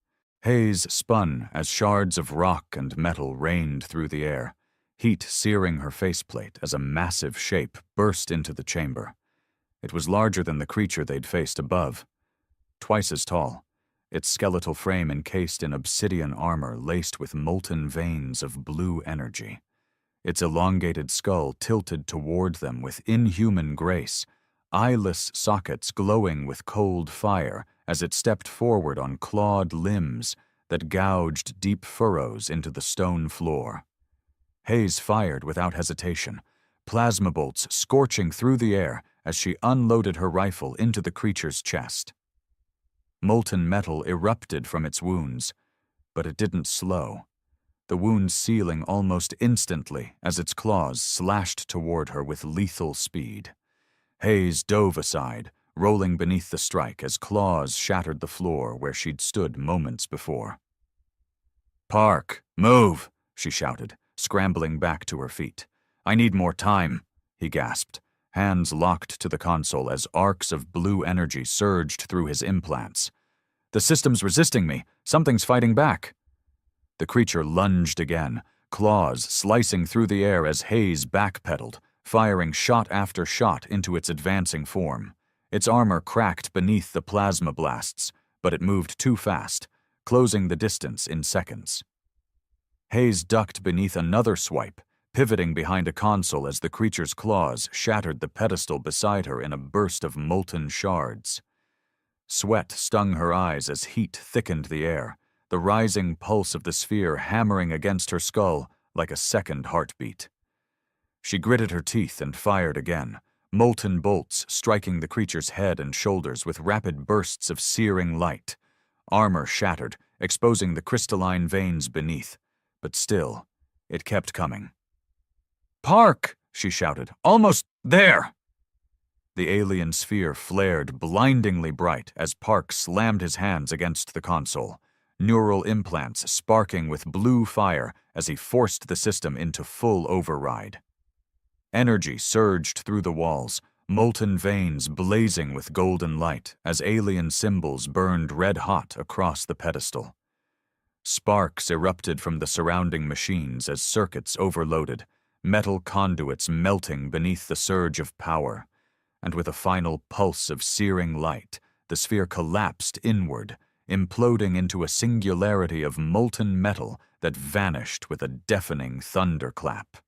Hayes spun as shards of rock and metal rained through the air, heat searing her faceplate as a massive shape burst into the chamber. It was larger than the creature they'd faced above. Twice as tall, its skeletal frame encased in obsidian armor laced with molten veins of blue energy. Its elongated skull tilted toward them with inhuman grace, eyeless sockets glowing with cold fire as it stepped forward on clawed limbs that gouged deep furrows into the stone floor. Hayes fired without hesitation, plasma bolts scorching through the air as she unloaded her rifle into the creature's chest. Molten metal erupted from its wounds, but it didn't slow, the wounds sealing almost instantly as its claws slashed toward her with lethal speed. Hayes dove aside, rolling beneath the strike as claws shattered the floor where she'd stood moments before. "Park, move!" she shouted, scrambling back to her feet. "I need more time," he gasped, hands locked to the console as arcs of blue energy surged through his implants. "The system's resisting me. Something's fighting back." The creature lunged again, claws slicing through the air as Hayes backpedaled, firing shot after shot into its advancing form. Its armor cracked beneath the plasma blasts, but it moved too fast, closing the distance in seconds. Hayes ducked beneath another swipe, pivoting behind a console as the creature's claws shattered the pedestal beside her in a burst of molten shards. Sweat stung her eyes as heat thickened the air, the rising pulse of the sphere hammering against her skull like a second heartbeat. She gritted her teeth and fired again, molten bolts striking the creature's head and shoulders with rapid bursts of searing light. Armor shattered, exposing the crystalline veins beneath, but still, it kept coming. "Park!" she shouted. "Almost there!" The alien sphere flared blindingly bright as Park slammed his hands against the console, neural implants sparking with blue fire as he forced the system into full override. Energy surged through the walls, molten veins blazing with golden light as alien symbols burned red-hot across the pedestal. Sparks erupted from the surrounding machines as circuits overloaded, metal conduits melting beneath the surge of power. And with a final pulse of searing light, the sphere collapsed inward, imploding into a singularity of molten metal that vanished with a deafening thunderclap.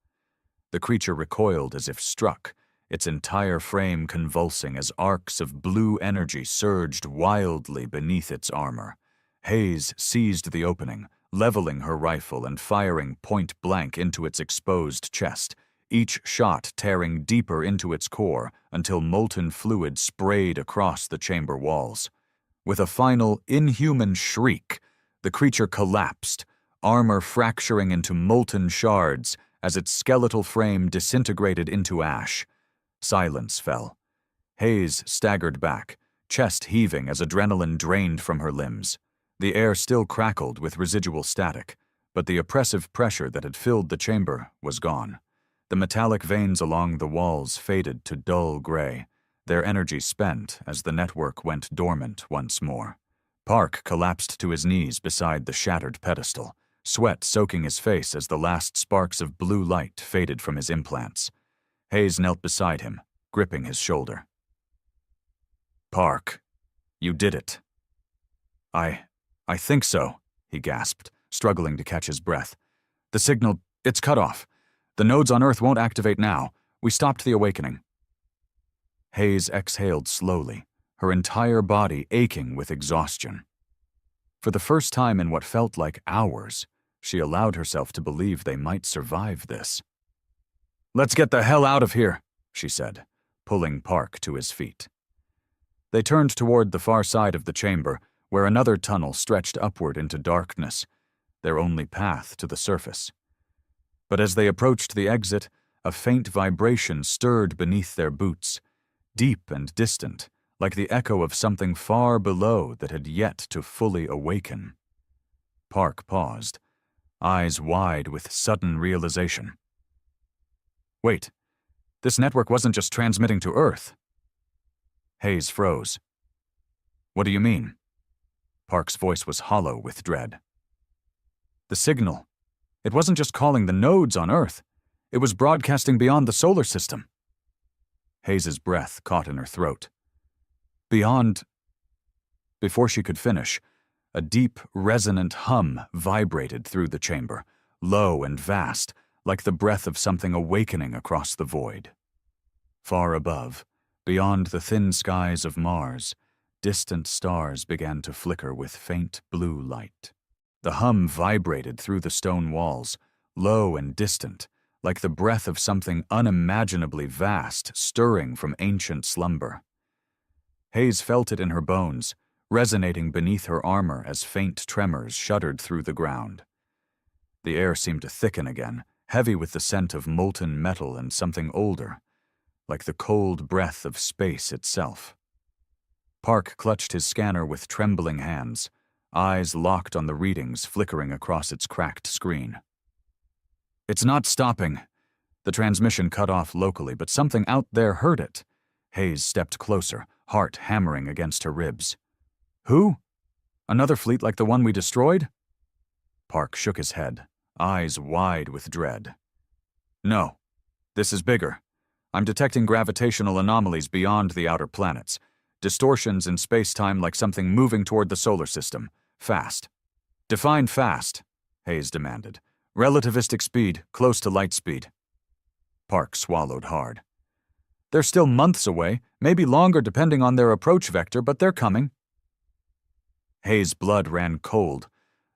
The creature recoiled as if struck, its entire frame convulsing as arcs of blue energy surged wildly beneath its armor. Hayes seized the opening, leveling her rifle and firing point blank into its exposed chest, each shot tearing deeper into its core until molten fluid sprayed across the chamber walls. With a final, inhuman shriek, the creature collapsed, armor fracturing into molten shards as its skeletal frame disintegrated into ash. Silence fell. Hayes staggered back, chest heaving as adrenaline drained from her limbs. The air still crackled with residual static, but the oppressive pressure that had filled the chamber was gone. The metallic veins along the walls faded to dull gray, their energy spent as the network went dormant once more. Park collapsed to his knees beside the shattered pedestal, sweat soaking his face as the last sparks of blue light faded from his implants. Hayes knelt beside him, gripping his shoulder. "Park, you did it." I think so," he gasped, struggling to catch his breath. "The signal, it's cut off. The nodes on Earth won't activate now. We stopped the awakening." Hayes exhaled slowly, her entire body aching with exhaustion. For the first time in what felt like hours, she allowed herself to believe they might survive this. "Let's get the hell out of here," she said, pulling Park to his feet. They turned toward the far side of the chamber, where another tunnel stretched upward into darkness, their only path to the surface. But as they approached the exit, a faint vibration stirred beneath their boots, deep and distant, like the echo of something far below that had yet to fully awaken. Park paused, eyes wide with sudden realization. "Wait, this network wasn't just transmitting to Earth." Hayes froze. "What do you mean?" Park's voice was hollow with dread. "The signal. It wasn't just calling the nodes on Earth. It was broadcasting beyond the solar system." Hayes's breath caught in her throat. "Beyond—" Before she could finish, a deep, resonant hum vibrated through the chamber, low and vast, like the breath of something awakening across the void. Far above, beyond the thin skies of Mars, distant stars began to flicker with faint blue light. The hum vibrated through the stone walls, low and distant, like the breath of something unimaginably vast stirring from ancient slumber. Hayes felt it in her bones, resonating beneath her armor as faint tremors shuddered through the ground. The air seemed to thicken again, heavy with the scent of molten metal and something older, like the cold breath of space itself. Park clutched his scanner with trembling hands, eyes locked on the readings flickering across its cracked screen. "It's not stopping." The transmission cut off locally, but something out there heard it. Hayes stepped closer, heart hammering against her ribs. "Who? Another fleet like the one we destroyed?" Park shook his head, eyes wide with dread. "No, this is bigger. I'm detecting gravitational anomalies beyond the outer planets. Distortions in space-time like something moving toward the solar system. Fast." "Define fast," Hayes demanded. "Relativistic speed, close to light speed." Park swallowed hard. "They're still months away, maybe longer depending on their approach vector, but they're coming." Hayes' blood ran cold.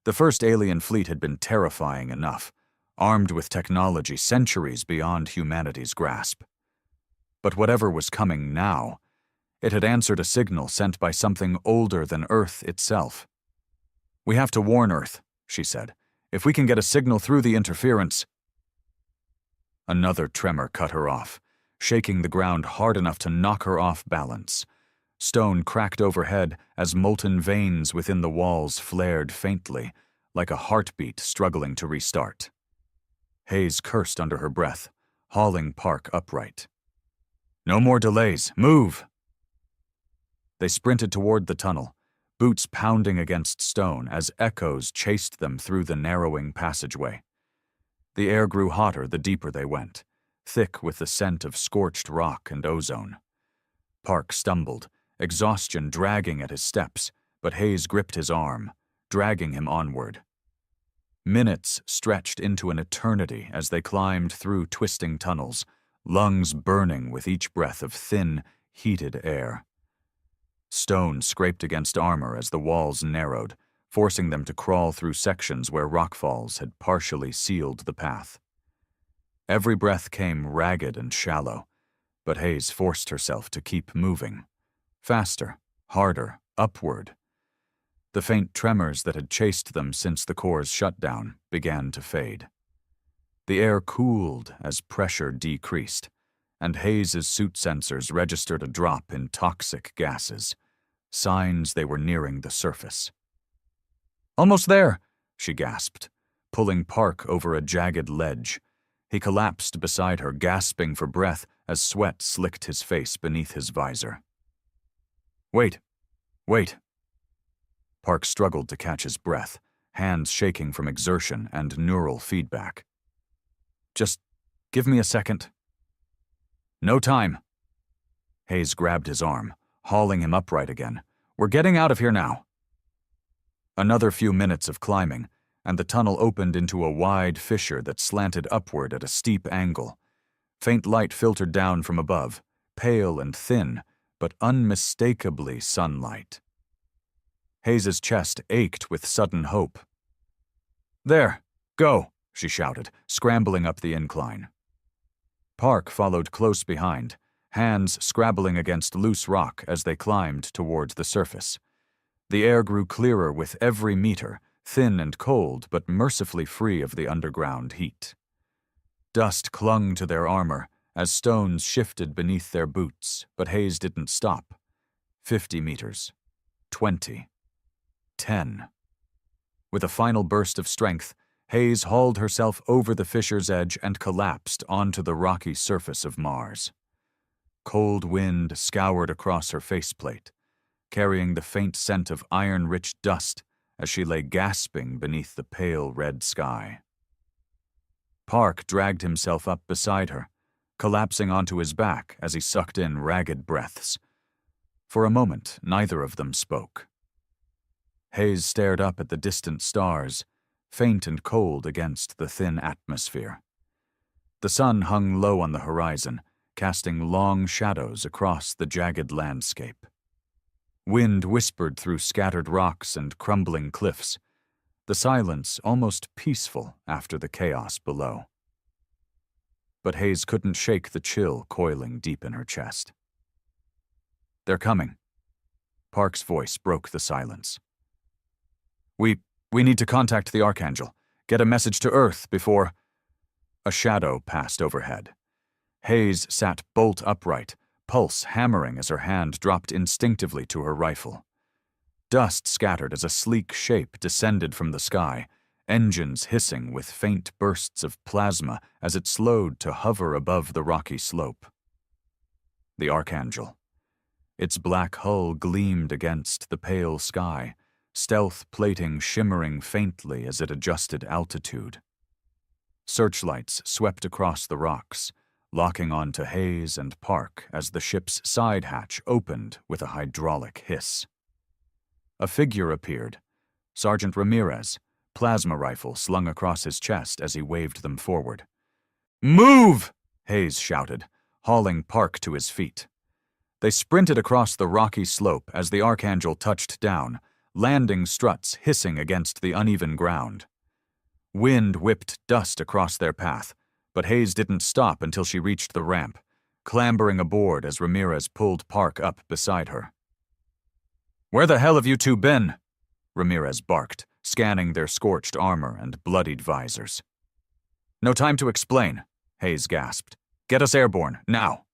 The first alien fleet had been terrifying enough, armed with technology centuries beyond humanity's grasp. But whatever was coming now, it had answered a signal sent by something older than Earth itself. "We have to warn Earth," she said. "If we can get a signal through the interference—" Another tremor cut her off, shaking the ground hard enough to knock her off balance. Stone cracked overhead as molten veins within the walls flared faintly, like a heartbeat struggling to restart. Hayes cursed under her breath, hauling Park upright. "No more delays. Move!" They sprinted toward the tunnel, boots pounding against stone as echoes chased them through the narrowing passageway. The air grew hotter the deeper they went, thick with the scent of scorched rock and ozone. Park stumbled, exhaustion dragging at his steps, but Hayes gripped his arm, dragging him onward. Minutes stretched into an eternity as they climbed through twisting tunnels, lungs burning with each breath of thin, heated air. Stone scraped against armor as the walls narrowed, forcing them to crawl through sections where rockfalls had partially sealed the path. Every breath came ragged and shallow, but Hayes forced herself to keep moving. Faster, harder, upward. The faint tremors that had chased them since the core's shutdown began to fade. The air cooled as pressure decreased, and Hayes's suit sensors registered a drop in toxic gases, signs they were nearing the surface. "Almost there," she gasped, pulling Park over a jagged ledge. He collapsed beside her, gasping for breath as sweat slicked his face beneath his visor. Wait. Park struggled to catch his breath, hands shaking from exertion and neural feedback. "Just give me a second." "No time." Hayes grabbed his arm, hauling him upright again. "We're getting out of here now." Another few minutes of climbing, and the tunnel opened into a wide fissure that slanted upward at a steep angle. Faint light filtered down from above, pale and thin, but unmistakably sunlight. Hayes's chest ached with sudden hope. "There, go," she shouted, scrambling up the incline. Park followed close behind, hands scrabbling against loose rock as they climbed towards the surface. The air grew clearer with every meter, thin and cold but mercifully free of the underground heat. Dust clung to their armor as stones shifted beneath their boots, but Hayes didn't stop. 50 meters. 20. 10. With a final burst of strength, Hayes hauled herself over the fissure's edge and collapsed onto the rocky surface of Mars. Cold wind scoured across her faceplate, carrying the faint scent of iron-rich dust as she lay gasping beneath the pale red sky. Park dragged himself up beside her, collapsing onto his back as he sucked in ragged breaths. For a moment, neither of them spoke. Hayes stared up at the distant stars, faint and cold against the thin atmosphere. The sun hung low on the horizon, casting long shadows across the jagged landscape. Wind whispered through scattered rocks and crumbling cliffs, the silence almost peaceful after the chaos below. But Hayes couldn't shake the chill coiling deep in her chest. "They're coming." Park's voice broke the silence. We need to contact the Archangel, get a message to Earth before—" A shadow passed overhead. Hayes sat bolt upright, pulse hammering as her hand dropped instinctively to her rifle. Dust scattered as a sleek shape descended from the sky, engines hissing with faint bursts of plasma as it slowed to hover above the rocky slope. The Archangel. Its black hull gleamed against the pale sky, stealth plating shimmering faintly as it adjusted altitude. Searchlights swept across the rocks, locking onto Hayes and Park as the ship's side hatch opened with a hydraulic hiss. A figure appeared, Sergeant Ramirez, plasma rifle slung across his chest as he waved them forward. "Move!" Hayes shouted, hauling Park to his feet. They sprinted across the rocky slope as the Archangel touched down, landing struts hissing against the uneven ground. Wind whipped dust across their path, but Hayes didn't stop until she reached the ramp, clambering aboard as Ramirez pulled Park up beside her. "Where the hell have you two been?" Ramirez barked, scanning their scorched armor and bloodied visors. "No time to explain," Hayes gasped. "Get us airborne, now."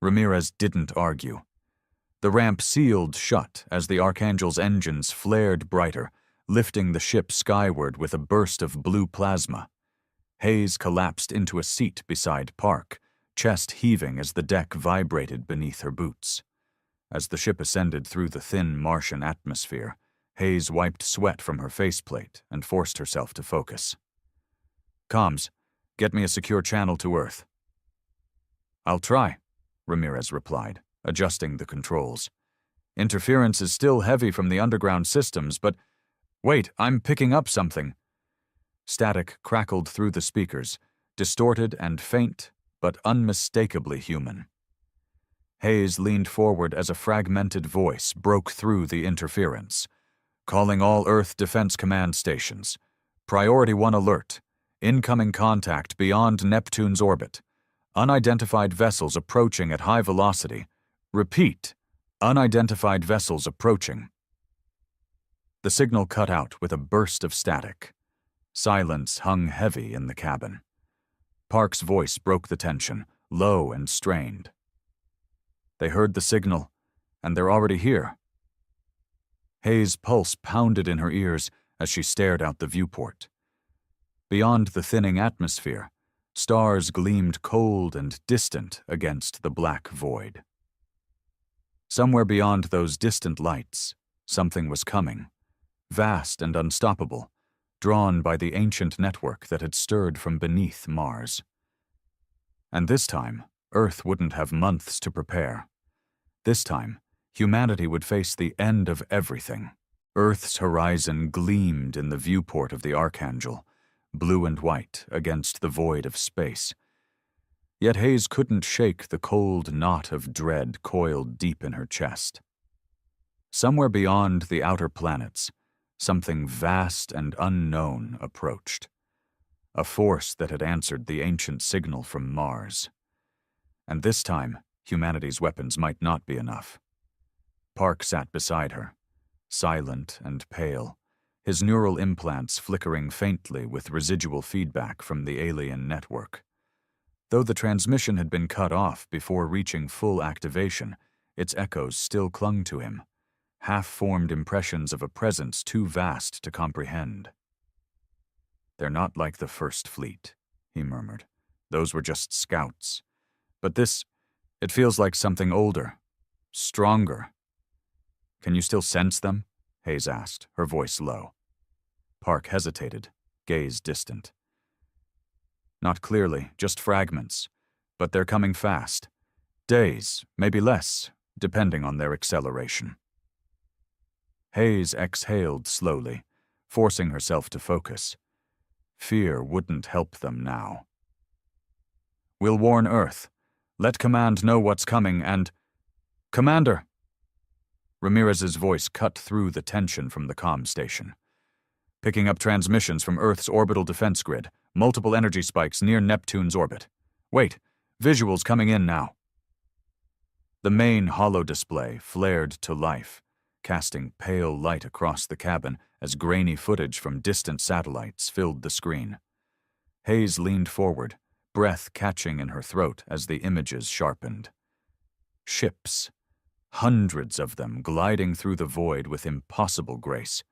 Ramirez didn't argue. The ramp sealed shut as the Archangel's engines flared brighter, lifting the ship skyward with a burst of blue plasma. Hayes collapsed into a seat beside Park, chest heaving as the deck vibrated beneath her boots. As the ship ascended through the thin Martian atmosphere, Hayes wiped sweat from her faceplate and forced herself to focus. "Comms, get me a secure channel to Earth." "I'll try," Ramirez replied, adjusting the controls. "Interference is still heavy from the underground systems, but wait, I'm picking up something." Static crackled through the speakers, distorted and faint, but unmistakably human. Hayes leaned forward as a fragmented voice broke through the interference, calling all Earth Defense Command stations. Priority 1 alert. Incoming contact beyond Neptune's orbit. Unidentified vessels approaching at high velocity. Repeat. Unidentified vessels approaching. The signal cut out with a burst of static. Silence hung heavy in the cabin. Park's voice broke the tension, low and strained. They heard the signal, and they're already here. Hayes' pulse pounded in her ears as she stared out the viewport. Beyond the thinning atmosphere, stars gleamed cold and distant against the black void. Somewhere beyond those distant lights, something was coming, vast and unstoppable, drawn by the ancient network that had stirred from beneath Mars. And this time, Earth wouldn't have months to prepare. This time, humanity would face the end of everything. Earth's horizon gleamed in the viewport of the Archangel, blue and white against the void of space. Yet Hayes couldn't shake the cold knot of dread coiled deep in her chest. Somewhere beyond the outer planets, something vast and unknown approached. A force that had answered the ancient signal from Mars. And this time, humanity's weapons might not be enough. Park sat beside her, silent and pale, his neural implants flickering faintly with residual feedback from the alien network. Though the transmission had been cut off before reaching full activation, its echoes still clung to him, half-formed impressions of a presence too vast to comprehend. "They're not like the First Fleet," he murmured. "Those were just scouts. But this, it feels like something older, stronger." "Can you still sense them?" Hayes asked, her voice low. Park hesitated, gaze distant. "Not clearly, just fragments. But they're coming fast. Days, maybe less, depending on their acceleration." Hayes exhaled slowly, forcing herself to focus. Fear wouldn't help them now. "We'll warn Earth. Let Command know what's coming and—" "Commander!" Ramirez's voice cut through the tension from the comm station. "Picking up transmissions from Earth's orbital defense grid. Multiple energy spikes near Neptune's orbit. Wait, visuals coming in now." The main holo display flared to life, casting pale light across the cabin as grainy footage from distant satellites filled the screen. Hayes leaned forward, breath catching in her throat as the images sharpened. Ships. Hundreds of them gliding through the void with impossible grace.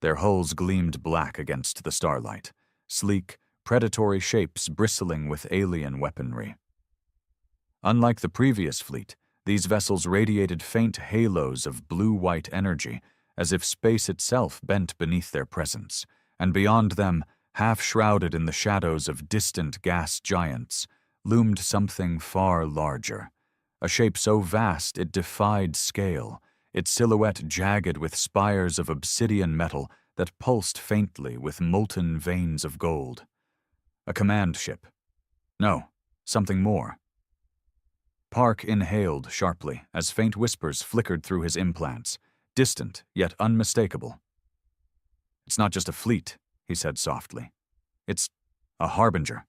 Their hulls gleamed black against the starlight, sleek, predatory shapes bristling with alien weaponry. Unlike the previous fleet, these vessels radiated faint halos of blue-white energy, as if space itself bent beneath their presence, and beyond them, half-shrouded in the shadows of distant gas giants, loomed something far larger. A shape so vast it defied scale, its silhouette jagged with spires of obsidian metal that pulsed faintly with molten veins of gold. A command ship. No, something more. Park inhaled sharply as faint whispers flickered through his implants, distant yet unmistakable. "It's not just a fleet," he said softly. "It's a harbinger."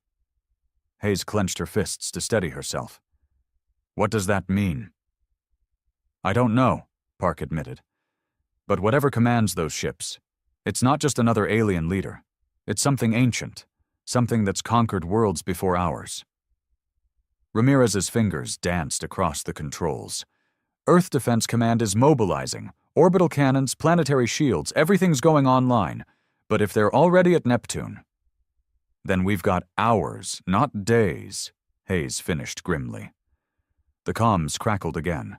Hayes clenched her fists to steady herself. "What does that mean?" "I don't know," Park admitted. "But whatever commands those ships, it's not just another alien leader. It's something ancient, something that's conquered worlds before ours." Ramirez's fingers danced across the controls. "Earth Defense Command is mobilizing. Orbital cannons, planetary shields, everything's going online. But if they're already at Neptune, then we've got hours, not days," Hayes finished grimly. The comms crackled again,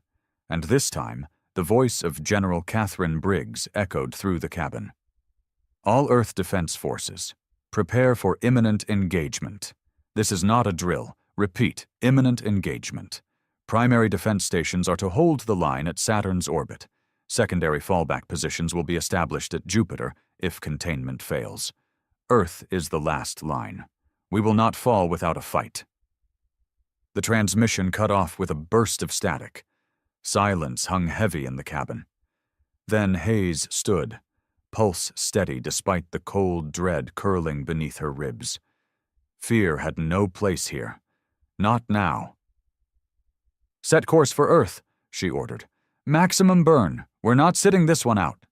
and this time, the voice of General Catherine Briggs echoed through the cabin. "All Earth Defense Forces, prepare for imminent engagement. This is not a drill. Repeat, imminent engagement. Primary defense stations are to hold the line at Saturn's orbit. Secondary fallback positions will be established at Jupiter if containment fails. Earth is the last line. We will not fall without a fight." The transmission cut off with a burst of static. Silence hung heavy in the cabin. Then Hayes stood, pulse steady despite the cold dread curling beneath her ribs. Fear had no place here. Not now. "Set course for Earth," she ordered. "Maximum burn. We're not sitting this one out."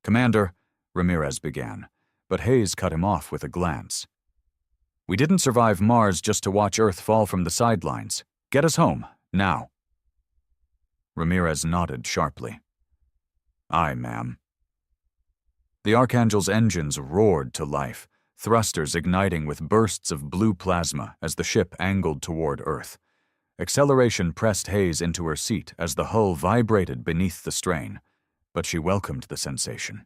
"Commander," Ramirez began, but Hayes cut him off with a glance. "We didn't survive Mars just to watch Earth fall from the sidelines. Get us home, now." Ramirez nodded sharply. "Aye, ma'am." The Archangel's engines roared to life, thrusters igniting with bursts of blue plasma as the ship angled toward Earth. Acceleration pressed Hayes into her seat as the hull vibrated beneath the strain, but she welcomed the sensation.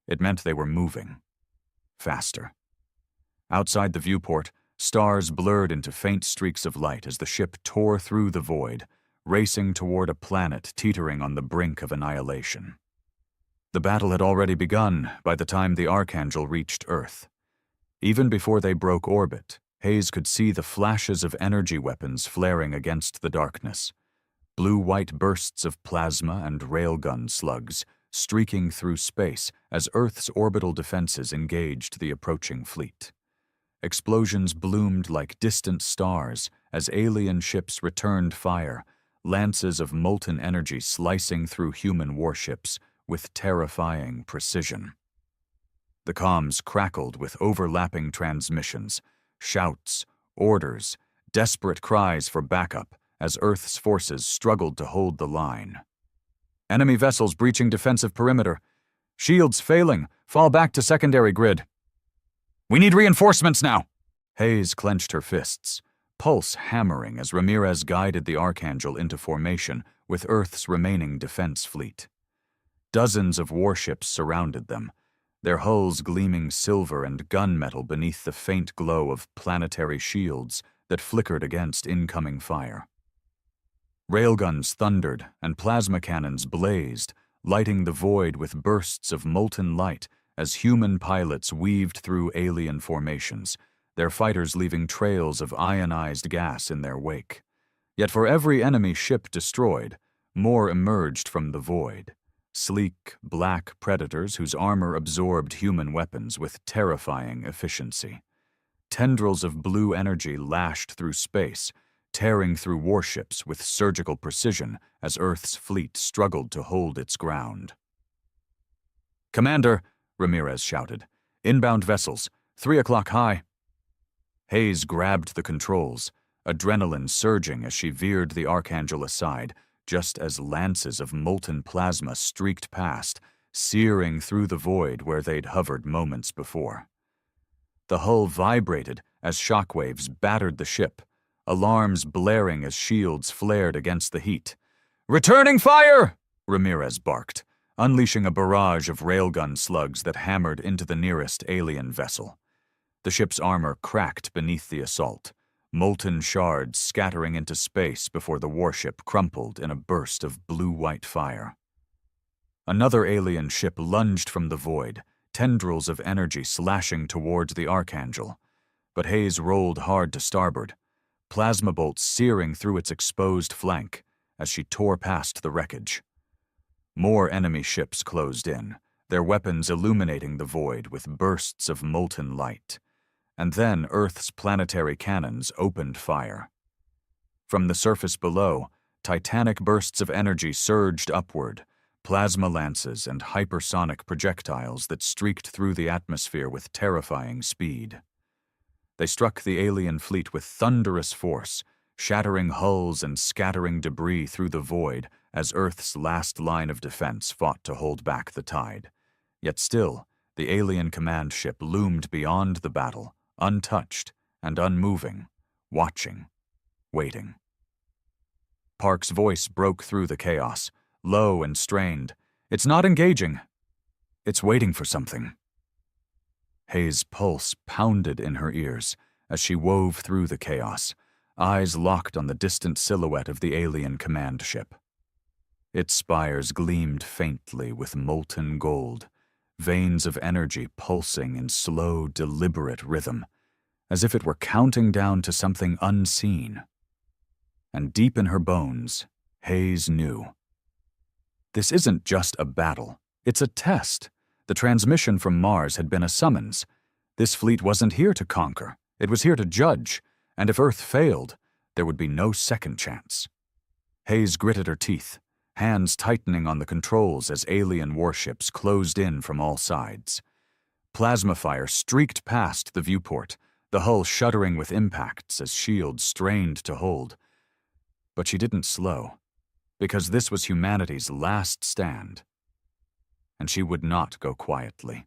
It meant they were moving. Faster. Outside the viewport, stars blurred into faint streaks of light as the ship tore through the void, racing toward a planet teetering on the brink of annihilation. The battle had already begun by the time the Archangel reached Earth. Even before they broke orbit, Hayes could see the flashes of energy weapons flaring against the darkness. Blue-white bursts of plasma and railgun slugs streaking through space as Earth's orbital defenses engaged the approaching fleet. Explosions bloomed like distant stars as alien ships returned fire, lances of molten energy slicing through human warships with terrifying precision. The comms crackled with overlapping transmissions, shouts, orders, desperate cries for backup as Earth's forces struggled to hold the line. "Enemy vessels breaching defensive perimeter. Shields failing. Fall back to secondary grid. We need reinforcements now!" Hayes clenched her fists, pulse hammering as Ramirez guided the Archangel into formation with Earth's remaining defense fleet. Dozens of warships surrounded them, their hulls gleaming silver and gunmetal beneath the faint glow of planetary shields that flickered against incoming fire. Railguns thundered and plasma cannons blazed, lighting the void with bursts of molten light as human pilots weaved through alien formations, their fighters leaving trails of ionized gas in their wake. Yet for every enemy ship destroyed, more emerged from the void. Sleek, black predators whose armor absorbed human weapons with terrifying efficiency. Tendrils of blue energy lashed through space, tearing through warships with surgical precision as Earth's fleet struggled to hold its ground. "Commander," Ramirez shouted. "Inbound vessels, 3 o'clock high." Hayes grabbed the controls, adrenaline surging as she veered the Archangel aside, just as lances of molten plasma streaked past, searing through the void where they'd hovered moments before. The hull vibrated as shockwaves battered the ship, alarms blaring as shields flared against the heat. "Returning fire!" Ramirez barked, unleashing a barrage of railgun slugs that hammered into the nearest alien vessel. The ship's armor cracked beneath the assault, molten shards scattering into space before the warship crumpled in a burst of blue-white fire. Another alien ship lunged from the void, tendrils of energy slashing towards the Archangel, but Hayes rolled hard to starboard, plasma bolts searing through its exposed flank as she tore past the wreckage. More enemy ships closed in, their weapons illuminating the void with bursts of molten light. And then Earth's planetary cannons opened fire. From the surface below, titanic bursts of energy surged upward, plasma lances and hypersonic projectiles that streaked through the atmosphere with terrifying speed. They struck the alien fleet with thunderous force, shattering hulls and scattering debris through the void as Earth's last line of defense fought to hold back the tide. Yet still, the alien command ship loomed beyond the battle, untouched and unmoving, watching, waiting. Park's voice broke through the chaos, low and strained. "It's not engaging. It's waiting for something." Hayes' pulse pounded in her ears as she wove through the chaos, eyes locked on the distant silhouette of the alien command ship. Its spires gleamed faintly with molten gold, veins of energy pulsing in slow, deliberate rhythm, as if it were counting down to something unseen. And deep in her bones, Hayes knew. This isn't just a battle, it's a test. The transmission from Mars had been a summons. This fleet wasn't here to conquer, it was here to judge, and if Earth failed, there would be no second chance. Hayes gritted her teeth, hands tightening on the controls as alien warships closed in from all sides. Plasma fire streaked past the viewport, the hull shuddering with impacts as shields strained to hold. But she didn't slow, because this was humanity's last stand, and she would not go quietly.